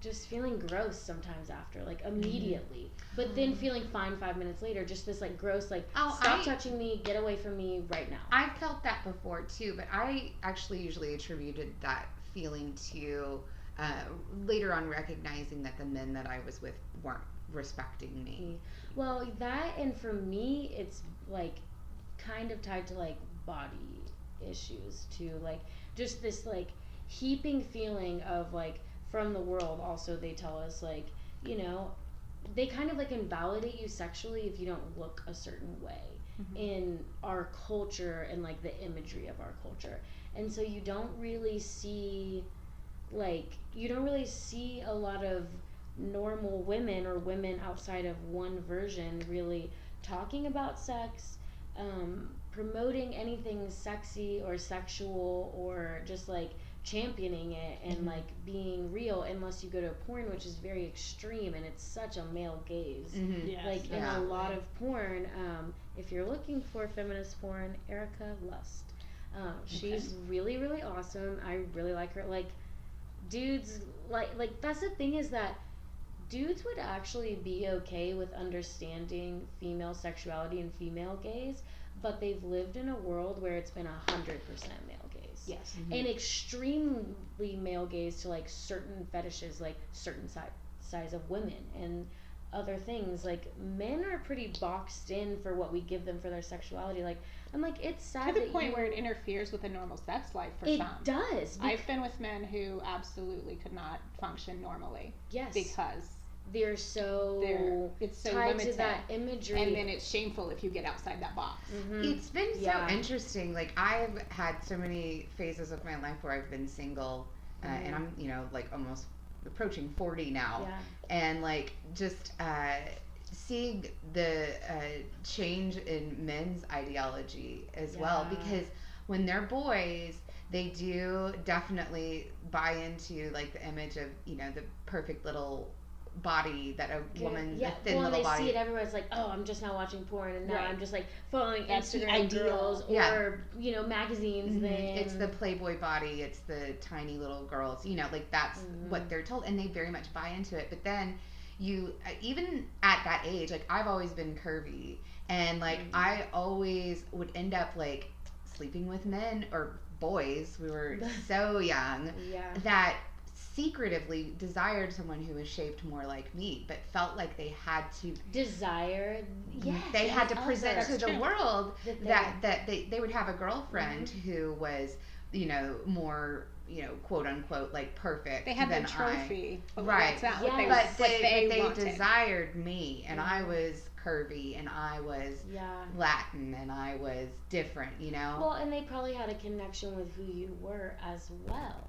just feeling gross sometimes after, like immediately, but then feeling fine 5 minutes later, just this like gross, like, stop touching me, get away from me right now. I felt that before too, but I actually usually attributed that feeling to later on recognizing that the men that I was with weren't respecting me. Well, that, and for me, it's like kind of tied to like body issues too, like just this like heaping feeling of like from the world. Also, they tell us like, you know, they kind of like invalidate you sexually if you don't look a certain way in our culture and like the imagery of our culture, and so you don't really see a lot of normal women or women outside of one version really talking about sex, promoting anything sexy or sexual, or just like championing it and like being real, unless you go to porn, which is very extreme, and it's such a male gaze. Yes. Like in Yeah. a lot of porn, if you're looking for feminist porn, Erica Lust. She's really, really awesome. I really like her. Like, dudes, like that's the thing, is that dudes would actually be okay with understanding female sexuality and female gaze, but they've lived in a world where it's been 100% male gaze. Yes. And extremely male gaze to like certain fetishes, like certain size of women and other things. Like, men are pretty boxed in for what we give them for their sexuality. Like, I'm like, it's sad To the that point where it interferes with a normal sex life for it some. does. I've been with men who absolutely could not function normally Yes. because They're so it's so tied limited. to that imagery. And then it's shameful if you get outside that box. It's been so Yeah. interesting. Like, I've had so many phases of my life where I've been single, and I'm, you know, like almost approaching 40 now. Yeah. And like just seeing the change in men's ideology as well, Yeah. because when they're boys, they do definitely buy into like the image of, you know, the perfect little body that a woman, yeah. a thin Well, and little they body. see it everywhere. It's like, oh, I'm just now watching porn, and now Right. I'm just like following That's the Instagram ideal. girls or Yeah. you know, magazines. Then It's the Playboy body, it's the tiny little girls, you know, like that's what they're told, and they very much buy into it. But then you, even at that age, like I've always been curvy, and like I always would end up like sleeping with men or boys. We were so young yeah. that secretively desired someone who was shaped more like me, but felt like they had to Desire. Yes. they had to and present others. to the true. world That that they would have a girlfriend who was, you know, more, you know, quote unquote like perfect They had than the trophy, but Right. that's not what they, Yes. but what they wanted. desired me, and I was curvy, and I was Yeah. Latin, and I was different, you know. Well, and they probably had a connection with who you were as well.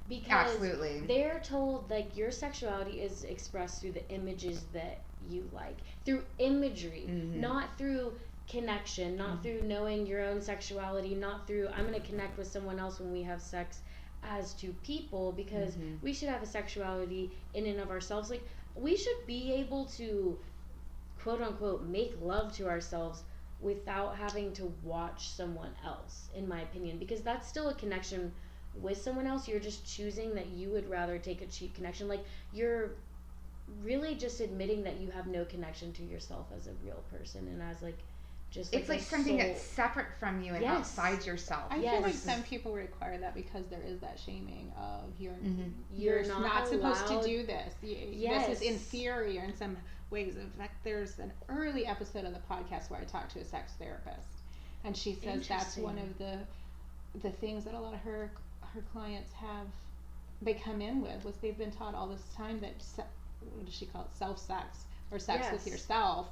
Because Absolutely. they're told like your sexuality is expressed through the images that you like, through imagery, not through connection, not through knowing your own sexuality, not through I'm going to connect with someone else when we have sex as two people, because we should have a sexuality in and of ourselves. Like, we should be able to quote unquote make love to ourselves without having to watch someone else, in my opinion, because that's still a connection with someone else. You're just choosing that you would rather take a cheap connection. Like, you're really just admitting that you have no connection to yourself as a real person and as like just It's like a something soul. that's separate from you and Yes. outside yourself. I Yes. feel like some people require that because there is that shaming of you're You're not not supposed to allowed- do this. Yes. This is inferior in some ways. In fact, there's an early episode of the podcast where I talked to a sex therapist, and she says that's one of the things that a lot of her clients have. They come in with they've been taught all this time that what does she call it, self sex or sex with yourself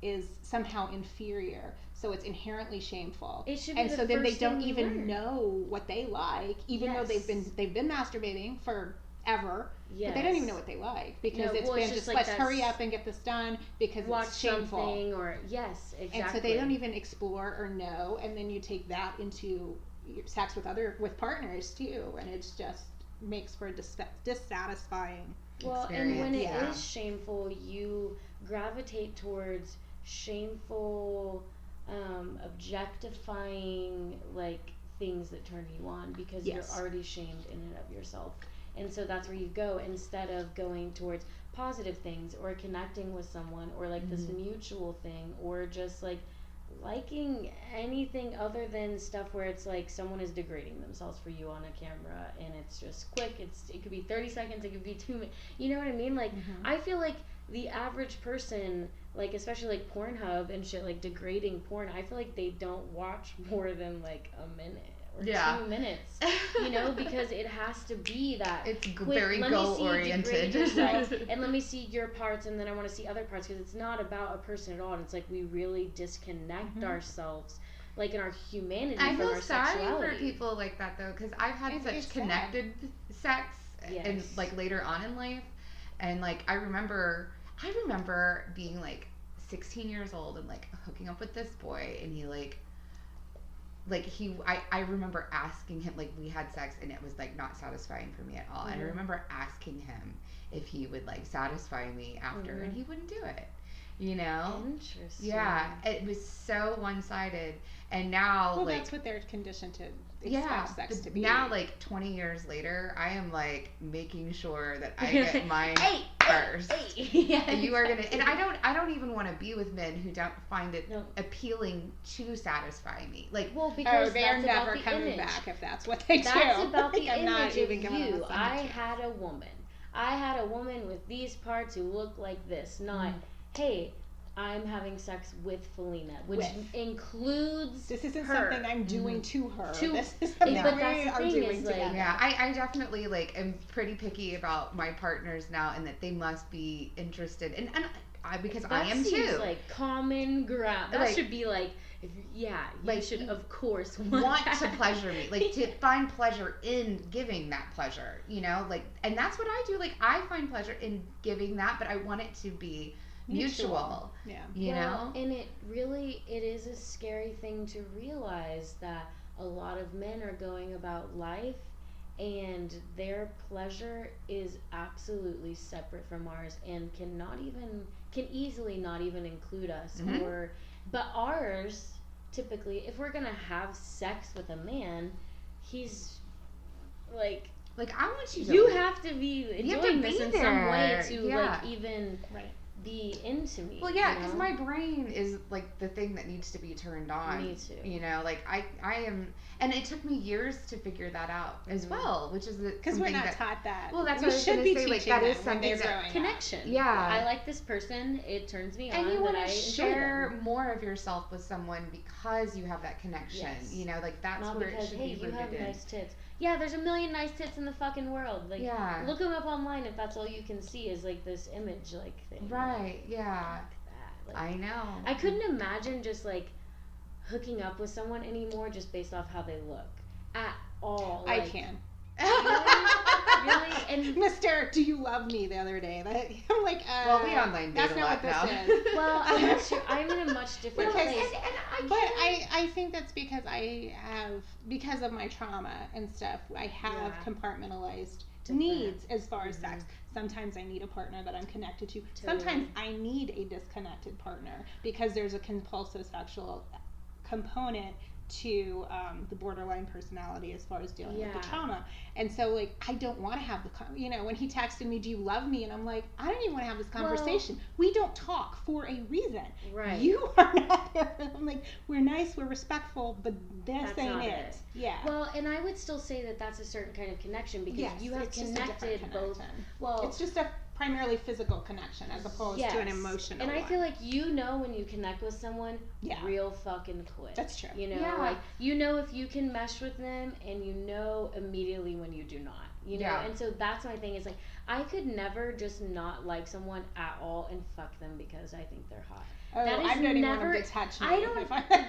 is somehow inferior, so it's inherently shameful. It should be and the so then they first don't thing you even learn. know what they like, even though they've been masturbating forever. But they don't even know what they like because it's been just like let's hurry up and get this done because watch it's shameful. something or exactly. And so they don't even explore or know, and then you take that into sex with partners too, and it's just makes for a dissatisfying. Well, experience. and when it Yeah. is shameful, you gravitate towards shameful, objectifying like things that turn you on because Yes. you're already shamed in and of yourself. And so that's where you go instead of going towards positive things or connecting with someone or like this mutual thing or just like liking anything other than stuff where it's like someone is degrading themselves for you on a camera and it's just quick. It could be 30 seconds, it could be 2 minutes. You know what I mean? Like I feel like the average person, like especially like Pornhub and shit, like degrading porn, I feel like they don't watch more than like a minute or 2 minutes, you know, because it has to be that It's quick, very let me see goal-oriented. degrade yourself, and let me see your parts and then I want to see other parts because it's not about a person at all, and it's like we really disconnect ourselves like in our humanity I from feel our sorry sexuality. for people like that though, because I've had It's such sad. connected sex and Yes. like later on in life, and like I remember being like 16 years old and like hooking up with this boy, and he I remember asking him, like we had sex and it was like not satisfying for me at all, and I remember asking him if he would like satisfy me after, and he wouldn't do it, you know. Interesting. Yeah, it was so one-sided, and now Well, like that's what they're conditioned to expect sex but to be. now like 20 years later, I am like making sure that I get mine Hey, first. yeah, And you are gonna, and I don't even want to be with men who don't find it No. appealing to satisfy me. Like, Well, because they're that's never about the coming image. back if that's what they That's do. about the Like, I'm not image even of giving them you. a I second had a woman with these parts who look like this. Not, hey, I'm having sex with Felina, which With. includes This isn't her. something I'm doing to her. To- This is something but we that's the are thing doing is, like, together. yeah, I definitely like am pretty picky about my partners now, and that they must be interested, and I because That I am seems too. like common ground. That Like- should be like, if you Like, should of course want to that. pleasure me, like to find pleasure in giving that pleasure, you know, like, and that's what I do. Like, I find pleasure in giving that, but I want it to be mutual. Yeah. You know, And it is a scary thing to realize that a lot of men are going about life and their pleasure is absolutely separate from ours and can easily not even include us but ours typically, if we're gonna have sex with a man, he's like I want you to. you have to be You have to enjoying this be in some way there. to Yeah. like even Right. be into me. Well, yeah, you because know? my brain is like the thing that needs to be turned on. Me too. You know, like I am, and it took me years to figure that out as well, which is Because we're something not that, taught that. Well, that's we what I was should gonna be say, like, teaching that them is when something they're that- growing up. Connection. Yeah. I like this person. It turns me and on. you want that I to enjoy share them. more of yourself with someone because you have that connection. Yes. You know, like that's Not where because it should hey, be you rooted have in. nice tits. Yeah, there's a million nice tits in the fucking world. Like, Yeah. look them up online if that's all you can see is like this image like thing. Right? Yeah. Like that. Like, I know. I couldn't imagine just like hooking up with someone anymore just based off how they look at all. I Like, can. Really? And Mister, do you love me the other day? I'm like, Well, we online that's date a not lot what now. this is. well, I'm in a much different Because- place. But I think that's because because of my trauma and stuff, I have Yeah. compartmentalized Different. needs as far as sex. Sometimes I need a partner that I'm connected to. Totally. Sometimes I need a disconnected partner because there's a compulsive sexual component to the borderline personality as far as dealing with the Yeah. trauma. And so, like, I don't want to have when he texted me, do you love me? And I'm like, I don't even want to have this conversation. We don't talk for a reason. Right. You are not. I'm like, we're nice, we're respectful, but this That's ain't not it. it. Yeah. Well, and I would still say that that's a certain kind of connection because Yes, you have it's just a different connected both. connection. Well, It's just a primarily physical connection as opposed to an yes. emotional And I one. feel like when you connect with someone Yeah. real fucking quick. That's true. Yeah. Like if you can mesh with them and immediately when you do not. Yeah. And so that's my thing is like I could never just not like someone at all and fuck them because I think they're hot. Oh, that is I'm not even never want them to touch me. I don't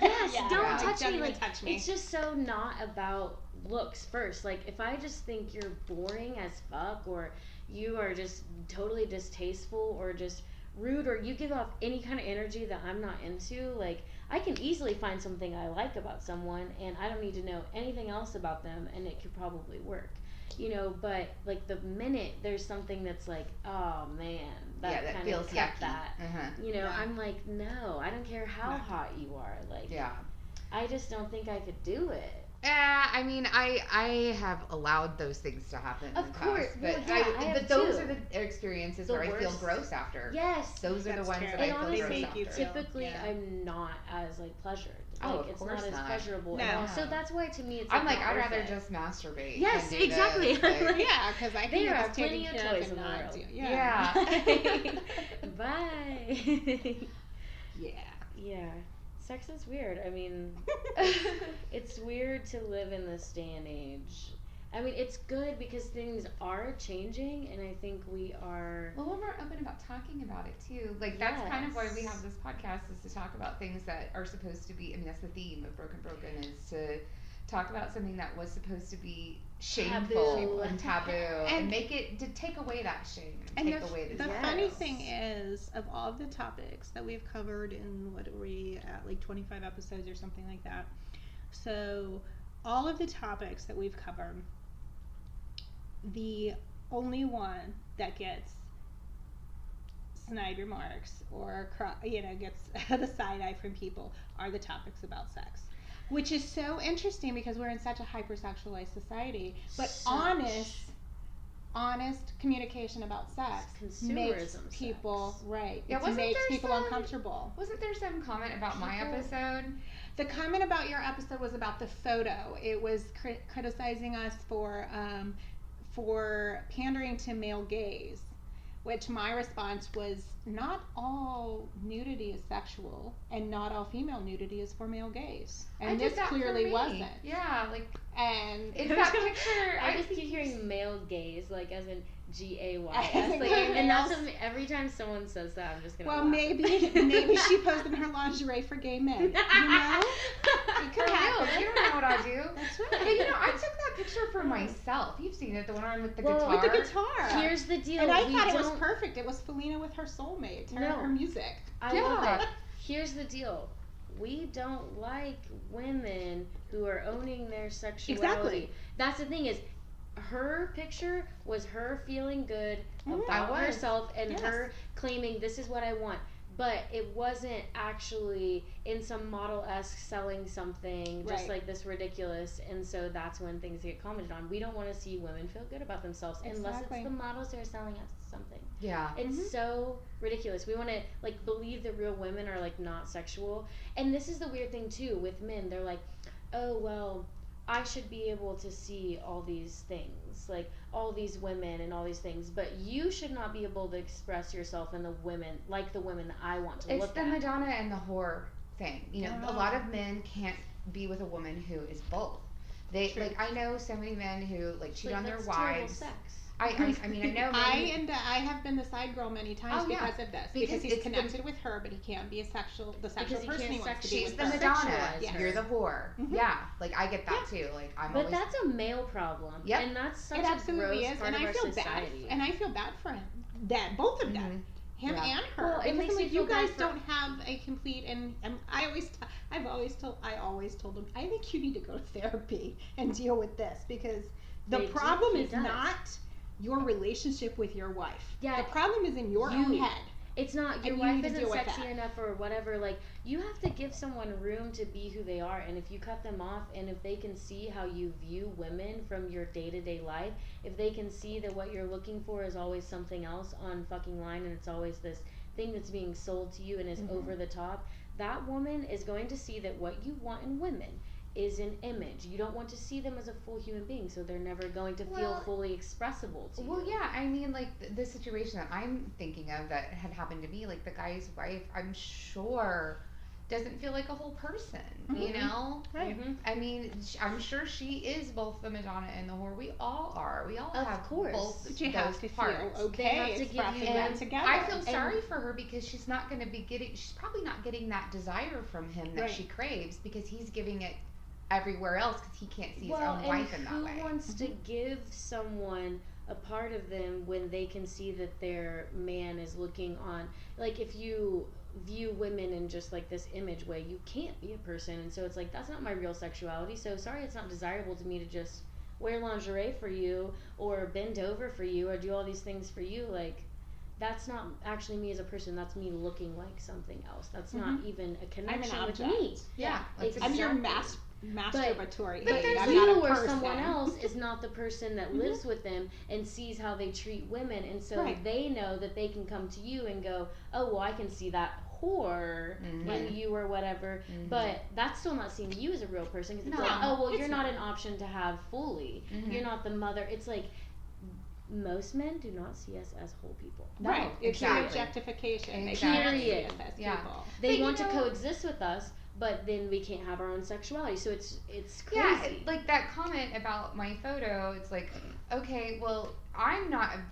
yes, Yeah, don't yeah. touch Don't me. even Like touch me. it's just so not about looks first. Like if I just think you're boring as fuck or you are just totally distasteful or just rude or you give off any kind of energy that I'm not into, like I can easily find something I like about someone and I don't need to know anything else about them and it could probably work. But like the minute there's something that's like, oh man, that that kind feels of kept yucky. that. Yeah. I'm like, no, I don't care how hot you are. Like, Yeah. I just don't think I could do it. I mean, I have allowed those things to happen in Of the course. past, Well, but yeah, I have but those too. are the experiences The where I feel worst. gross after. Yes. Those are the That's ones true. that And I feel honestly, gross make you after. feel- typically yeah. I'm not as like pleasured. Oh, Like of it's course not as not. pleasurable No. at all. So that's why to me it's I'm like, not I'd worth rather it. just masterbate. Yes, than do exactly. this, like- Yeah, because I can There get are this taken plenty of care toys and in the not world. do- Yeah. Bye. Yeah. Yeah. Sex is weird. I mean, it's weird to live in this day and age. I mean, it's good because things are changing, and I think we are. Well, when we're open about talking about it too, like that's kind of why we Yes. have this podcast is to talk about things that are supposed to be. I mean, that's the theme of Broken is to talk about something that was supposed to be shameful Taboo. and taboo, and And- make it to take away that shame And take away the desire. funny Yes. thing is, of all of the topics that we've covered in what are we at, like 25 episodes or something like that. So, all of the topics that we've covered, the only one that gets snide remarks or gets the side eye from people are the topics about sex. Which is so interesting because we're in such a hypersexualized society. But honest communication about sex makes Consumerism people sex. right. Yeah, It wasn't makes there people some- uncomfortable. Wasn't there some comment about my People- episode? The comment about your episode was about the photo. It was criticizing us for pandering to male gaze, which my response was not all nudity is sexual and not all female nudity is for male gaze. I And did this that for clearly me. wasn't. Yeah, like And it's that picture. I just think keep hearing male gaze, like as in GAYS, As in like, gay and that's males. what, every time someone says that, I'm just gonna. well, laugh. maybe she posed in her lingerie for gay men. You know, it could For happen. real, you don't know what I do. That's But right. I took that picture for myself. You've seen it, the one on with the Well, guitar. With the guitar. Here's the deal. And I we thought it was don't- perfect. It was Felina with her soulmate, No. her music. I Yeah. love it. Here's the deal. We don't like women who are owning their sexuality. Exactly. That's the thing is, her picture was her feeling good Mhm. about I was. herself and Yes. her claiming this is what I want. But it wasn't actually in some model-esque selling something just Right. like this ridiculous, and so that's when things get commented on. We don't want to see women feel good about themselves unless Exactly. it's the models who are selling us something. Yeah. It's Mhm. so ridiculous. We want to like believe that real women are like not sexual. And this is the weird thing too with men. They're like, "Oh, well, I should be able to see all these things, like all these women and all these things, but you should not be able to express yourself in the women like the women that I want to It's look the at." Madonna and the whore thing. You know, a Oh. lot of men can't be with a woman who is both. They True. like I know so many men who like cheat Like, on their that's terrible wives. sex. I mean I know men I have been the side girl many times Oh, yeah. because of this. Because Because he's it's the- connected with her, but he can't be the sexual Because person he can't he wants to be she's with the her. Madonna. Sexualize her. You're the whore. Mhm. Yeah, like I get that too. Like I'm But always that's a male problem. Yep. And that's such It a absolutely gross is, part and of I our feel society. bad. And I feel bad for him. Both of them. Mhm. Him Yeah. and her. Well, it Because makes I'm me like, feel you bad guys for- don't have a complete and I always told him I think you need to go to therapy and deal with this because the They do- problem he is does. not your relationship with your wife. Yeah, The problem is in your you- own head. It's not your And you wife need to isn't deal with sexy that. enough or whatever. Like, you have to give someone room to be who they are, and if you cut them off, and if they can see how you view women from your day-to-day life, if they can see that what you're looking for is always something else on fucking line, and it's always this thing that's being sold to you and is over the top, that woman is going to see that what you want in women is an image. You don't want to see them as a full human being, so they're never going to feel fully expressible to you. Well, yeah, I mean, like, the situation that I'm thinking of that had happened to me, like, the guy's wife, I'm sure doesn't feel like a whole person, you know? Right. I mean, I'm sure she is both the Madonna and the whore. We all are. We all Of have course. both But you those have to parts. feel They okay have to give expressing you- that And together. I feel sorry for her because she's not going to be getting, she's probably not getting that desire from him that Right. she craves because he's giving it everywhere else because he can't see his Well, own and wife in that who way. wants to give someone a part of them when they can see that their man is looking on? Like, if you view women in just like this image way, you can't be a person, and so it's like, that's not my real sexuality, so sorry, it's not desirable to me to just wear lingerie for you or bend over for you or do all these things for you. Like, that's not actually me as a person. That's me looking like something else. That's not even a I'm an connection with object. me. Yeah, that's I'm your Exactly. masturbatory. But thing. I'm you not a or person. someone else is not the person that lives with them and sees how they treat women, and so Right. they know that they can come to you and go, oh, well, I can see that whore in you or whatever, but that's still not seeing you as a real person, because it's No, like, oh, well, it's you're not not. an option to have fully. You're not the mother. It's like, most men do not see us as whole people. No, Right. It's your exactly. objectification. They Exactly. can't see Period. us as Yeah. people. They But you want to know- coexist with us, but then we can't have our own sexuality, so it's crazy. Yeah, like that comment about my photo, it's like, okay, well,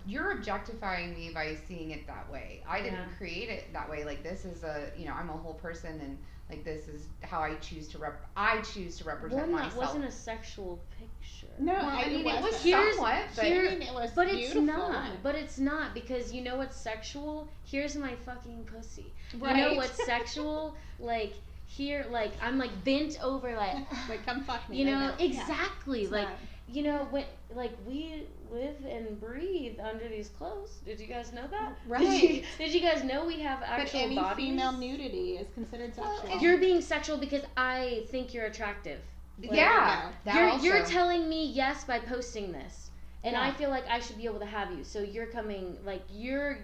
you're objectifying me by seeing it that way. I didn't Yeah. create it that way. Like, this is I'm a whole person, and like, this is how I choose to represent One that myself. wasn't a sexual picture. No, Well, I mean, it was wasn't. somewhat, but I mean, it was But beautiful. it's not, because you know what's sexual? Here's my fucking pussy. Right. You know what's sexual? Like, here, like, I'm like bent over, like, Like, come fuck me. you right know, now. exactly. It's Like, not- you know, when, like, we live and breathe under these clothes. Did you guys know that? Right. Did you guys know we have But actual any bodies? female nudity is considered sexual. You're being sexual because I think you're attractive. Like, yeah, that you're also. telling me yes by posting this, and I Yeah. feel like I should be able to have you. So you're coming, like, you're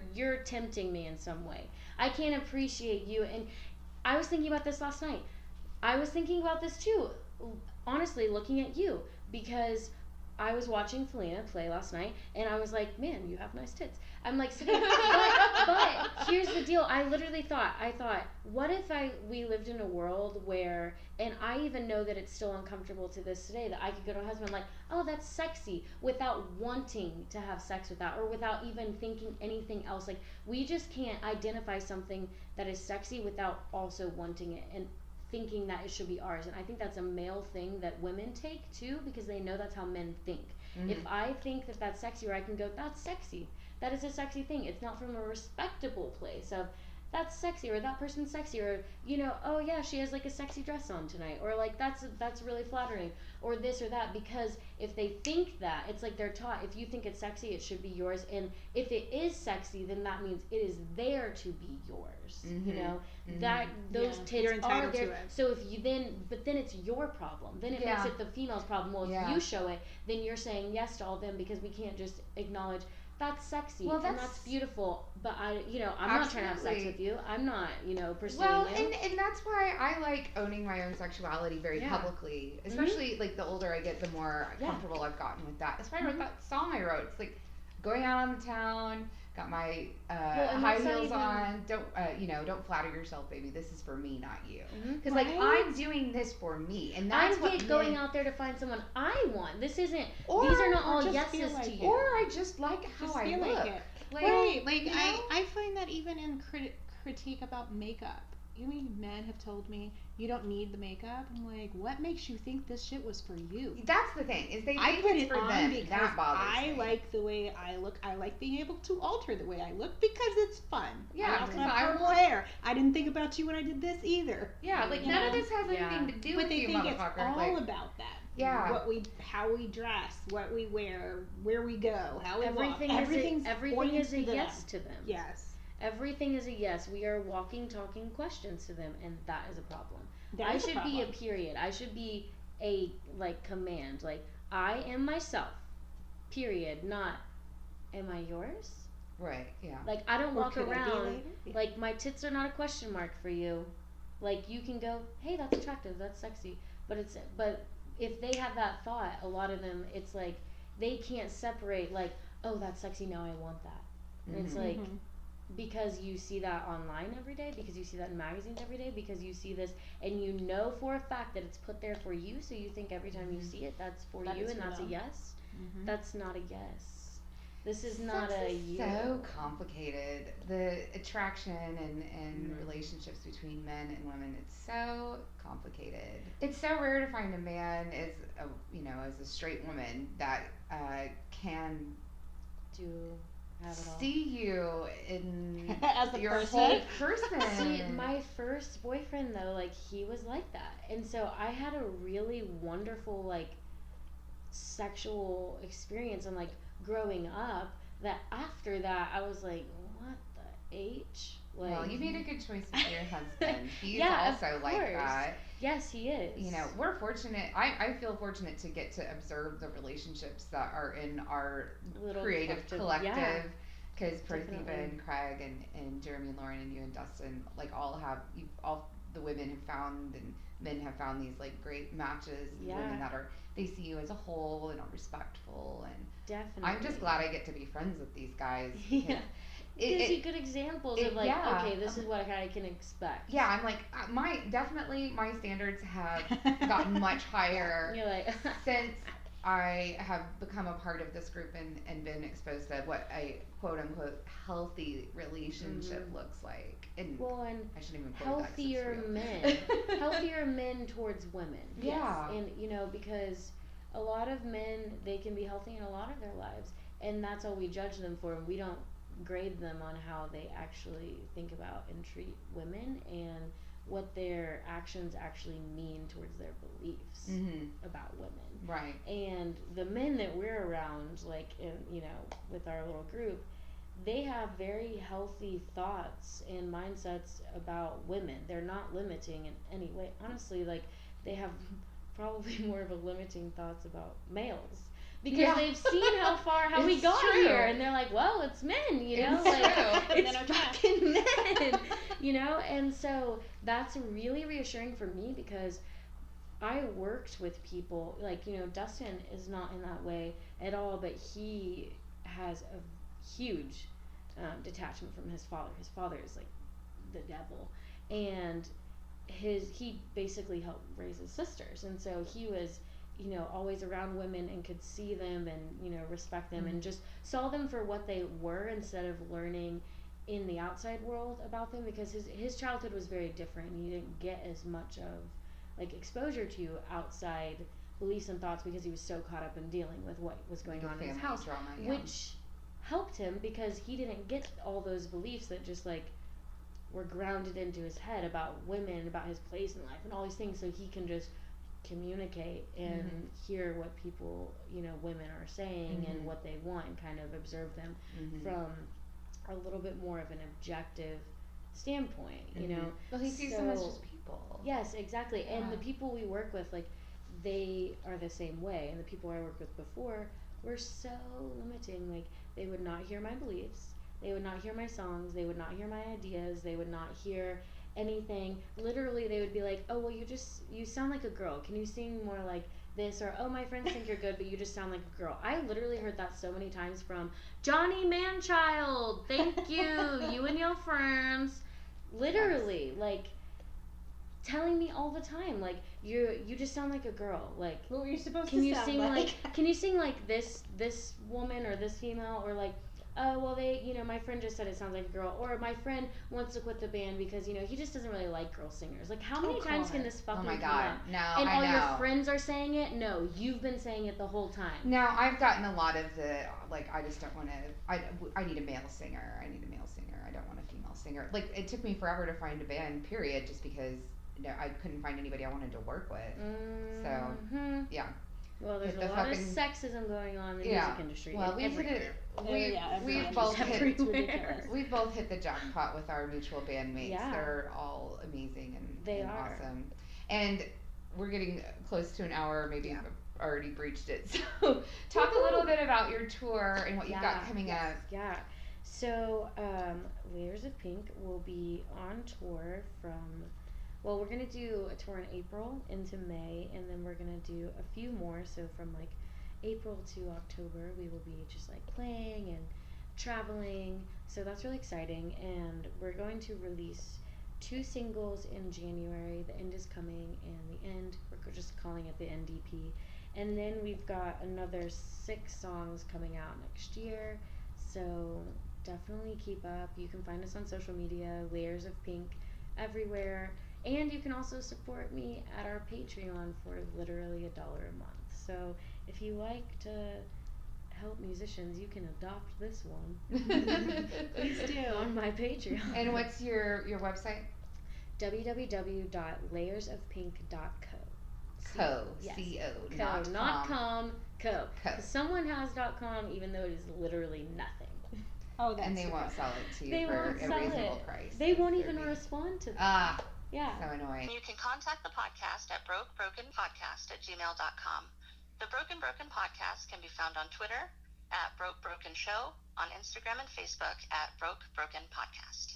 tempting me in some way. I can't appreciate you. And I was thinking about this last night. I was thinking about this too, honestly, looking at you, because I was watching Felina play last night, and I was like, man, you have nice tits. I'm like sitting, but here's the deal. I literally thought, what if we lived in a world where, and I even know that it's still uncomfortable to this today, that I could go to a husband like, oh, that's sexy, without wanting to have sex with that, or without even thinking anything else. Like, we just can't identify something that is sexy without also wanting it and thinking that it should be ours. And I think that's a male thing that women take too, because they know that's how men think. If I think that that's sexy, or I can go, that's sexy, that is a sexy thing. It's not from a respectable place of, that's sexy, or that person's sexy, or, you know, oh yeah, she has like a sexy dress on tonight, or like that's really flattering, or this or that. Because if they think that, it's like they're taught, if you think it's sexy, it should be yours, and if it is sexy, then that means it is there to be yours. You know, that those Yeah, you're tits are entitled there. to it. So if you but then it's your problem. Then it makes it the female's problem. Well, if you show it, then you're saying yes to all of them, because we can't just acknowledge that's sexy, Well, and that's beautiful, but I'm not trying to have sex Absolutely. with you. I'm not, pursuing Well, you. and that's why I like owning my own sexuality very Yeah. publicly. Especially like the older I get, the more comfortable I've gotten with that. That's why I wrote that song I wrote. It's like going out on the town, got my and high that's not heels even- on. Don't flatter yourself, baby. This is for me, not you. Because Right. like, I'm doing this for me, and that's I'm what going men- out there to find someone I want. This isn't. Or- these are not or all just yeses feel like to it. you. Or I just like how Just I feel look. like it. Like, Right, like you know? I find that even in critique about makeup. You mean men have told me you don't need the makeup? I'm like, what makes you think this shit was for you? That's the thing, is they I think put it's it for on them. because That bothers I me. like the way I look. I like being able to alter the way I look because it's fun. Yeah, I also 'cause have I purple want- hair. I didn't think about you when I did this either. Yeah, like You none of know? this has Yeah. anything to do But with they you, think it's motherfucker. all Like, about that. Yeah. How we dress, what we wear, where we go, how we Everything walk. is Everything's everything pointing is a to them. yes to them. Yes. Everything is a yes. We are walking, talking questions to them, and that is a problem. That I is a should be a problem. period. I should be a like command. Like I am myself. Period. Not am I yours? Right. Yeah. Like I don't Or walk could I be around later? Yeah. like my tits are not a question mark for you. Like you can go, hey, that's attractive, that's sexy. But if they have that thought, a lot of them, it's like they can't separate like, oh, that's sexy. Now I want that. And it's like Mhm. because you see that online every day, because you see that in magazines every day, because you see this and you know for a fact that it's put there for you, so you think every time you see it that's for That you is and for that's a them. yes. Mhm. That's not a yes. This is not Sex a is you. so complicated. The attraction and relationships between men and women, it's so complicated. It's so rare to find a man as a straight woman that can Do have it all. see you in As a your person. whole person. See, my first boyfriend though, like he was like that, and so I had a really wonderful like sexual experience and like growing up. That after that, I was like, what the h? Like, Well, you made a good choice with your husband. He's Yeah, of also like course. that. yes, he is. You know, we're fortunate. I feel fortunate to get to observe the relationships that are in our Little creative yeah. collective. Because Perthiva Definitely. and Craig and Jeremy and Lauren and you and Dustin, like all the women have found and men have found these like great matches. Yeah. Women that they see you as a whole and are respectful, and Definitely. I'm just glad I get to be friends with these guys. Yeah. It, Gives you it, good examples of like, yeah. okay, this is what I can expect. yeah, I'm like my standards have gotten much higher You're like, since I have become a part of this group and been exposed to what a quote unquote healthy relationship looks like. And well, and I shouldn't even quote that 'cause it's healthier real. men, healthier men towards women. Yeah. And because a lot of men, they can be healthy in a lot of their lives, and that's all we judge them for. We don't grade them on how they actually think about and treat women and what their actions actually mean towards their beliefs about women. Right. And the men that we're around, like in with our little group, they have very healthy thoughts and mindsets about women. They're not limiting in any way. Honestly, like they have probably more of a limiting thoughts about males because they've seen how we It's got true. here, and they're like, well, it's men, It's like true. it's Men are trash. fucking men, and so that's really reassuring for me because I worked with people like Dustin is not in that way at all, but he has a huge detachment from his father. His father is like the devil, and he basically helped raise his sisters, and so he was always around women and could see them and respect them and just saw them for what they were instead of learning in the outside world about them, because his childhood was very different and he didn't get as much of like exposure to outside beliefs and thoughts because he was so caught up in dealing with what was going on in his house, drama, yeah. which helped him because he didn't get all those beliefs that just like were grounded into his head about women, about his place in life and all these things, so he can just communicate and hear what people, women are saying and what they want and kind of observe them from a little bit more of an objective standpoint, Well, he sees them as just people. Yes, exactly. Yeah. And the people we work with, like, they are the same way. And the people I worked with before were so limiting. Like, they would not hear my beliefs. They would not hear my songs. They would not hear my ideas. They would not hear anything. Literally, they would be like, oh, well, you sound like a girl. Can you sing more like this? Or, oh, my friends think you're good, but you just sound like a girl. I literally heard that so many times from Johnny Manchild. Thank you. You and your friends. Literally, like, telling me all the time, like, you just sound like a girl. Like, What were you supposed can to you sound sing like? can you sing like this woman or this female, or like, oh, well, my friend just said it sounds like a girl, or my friend wants to quit the band because he just doesn't really like girl singers. Like, how many times can this fucking Oh my come god! up? No, And I all know. your friends are saying it? No, you've been saying it the whole time. Now I've gotten a lot of the like, I just don't want to. I need a male singer. I need a male singer. I don't want a female singer. Like, it took me forever to find a band. Period. Just because I couldn't find anybody I wanted to work with. So yeah. Well, there's hit a the lot of fucking- sexism going on in the Yeah. music industry. Well, and we've hit everywhere. it. Yeah, We've everywhere. both Just hit. It's ridiculous. We've both hit the jackpot with our mutual bandmates. Yeah. They're all amazing and, They and are. awesome. And we're getting close to an hour, maybe Yeah. already breached it. So talk a little bit about your tour and what you've got coming up. Yeah. So, Layers of Pink will be on tour from, well, we're going to do a tour in April into May, and then we're going to do a few more. So from like April to October, we will be just like playing and traveling. So that's really exciting. And we're going to release 2 singles in January. The End is Coming and The End. We're just calling it the NDP. And then we've got another 6 songs coming out next year. So definitely keep up. You can find us on social media, Layers of Pink, everywhere. And you can also support me at our Patreon for literally $1 a month. So if you like to help musicians, you can adopt this one. Please do. On my Patreon. And what's your website? www.layersofpink.co. Yes. C-O, Co, not com, co. Co. Someone has .com, even though it is literally nothing. Oh, that's And they super. won't sell it to you They for won't a sell reasonable it. price. They won't They're even being- respond to that. Ah, Yeah. so annoying. You can contact the podcast at brokebrokenpodcast@gmail.com. The Broken Podcast can be found on Twitter at Broke Broken Show, on Instagram and Facebook at Broke Broken Podcast.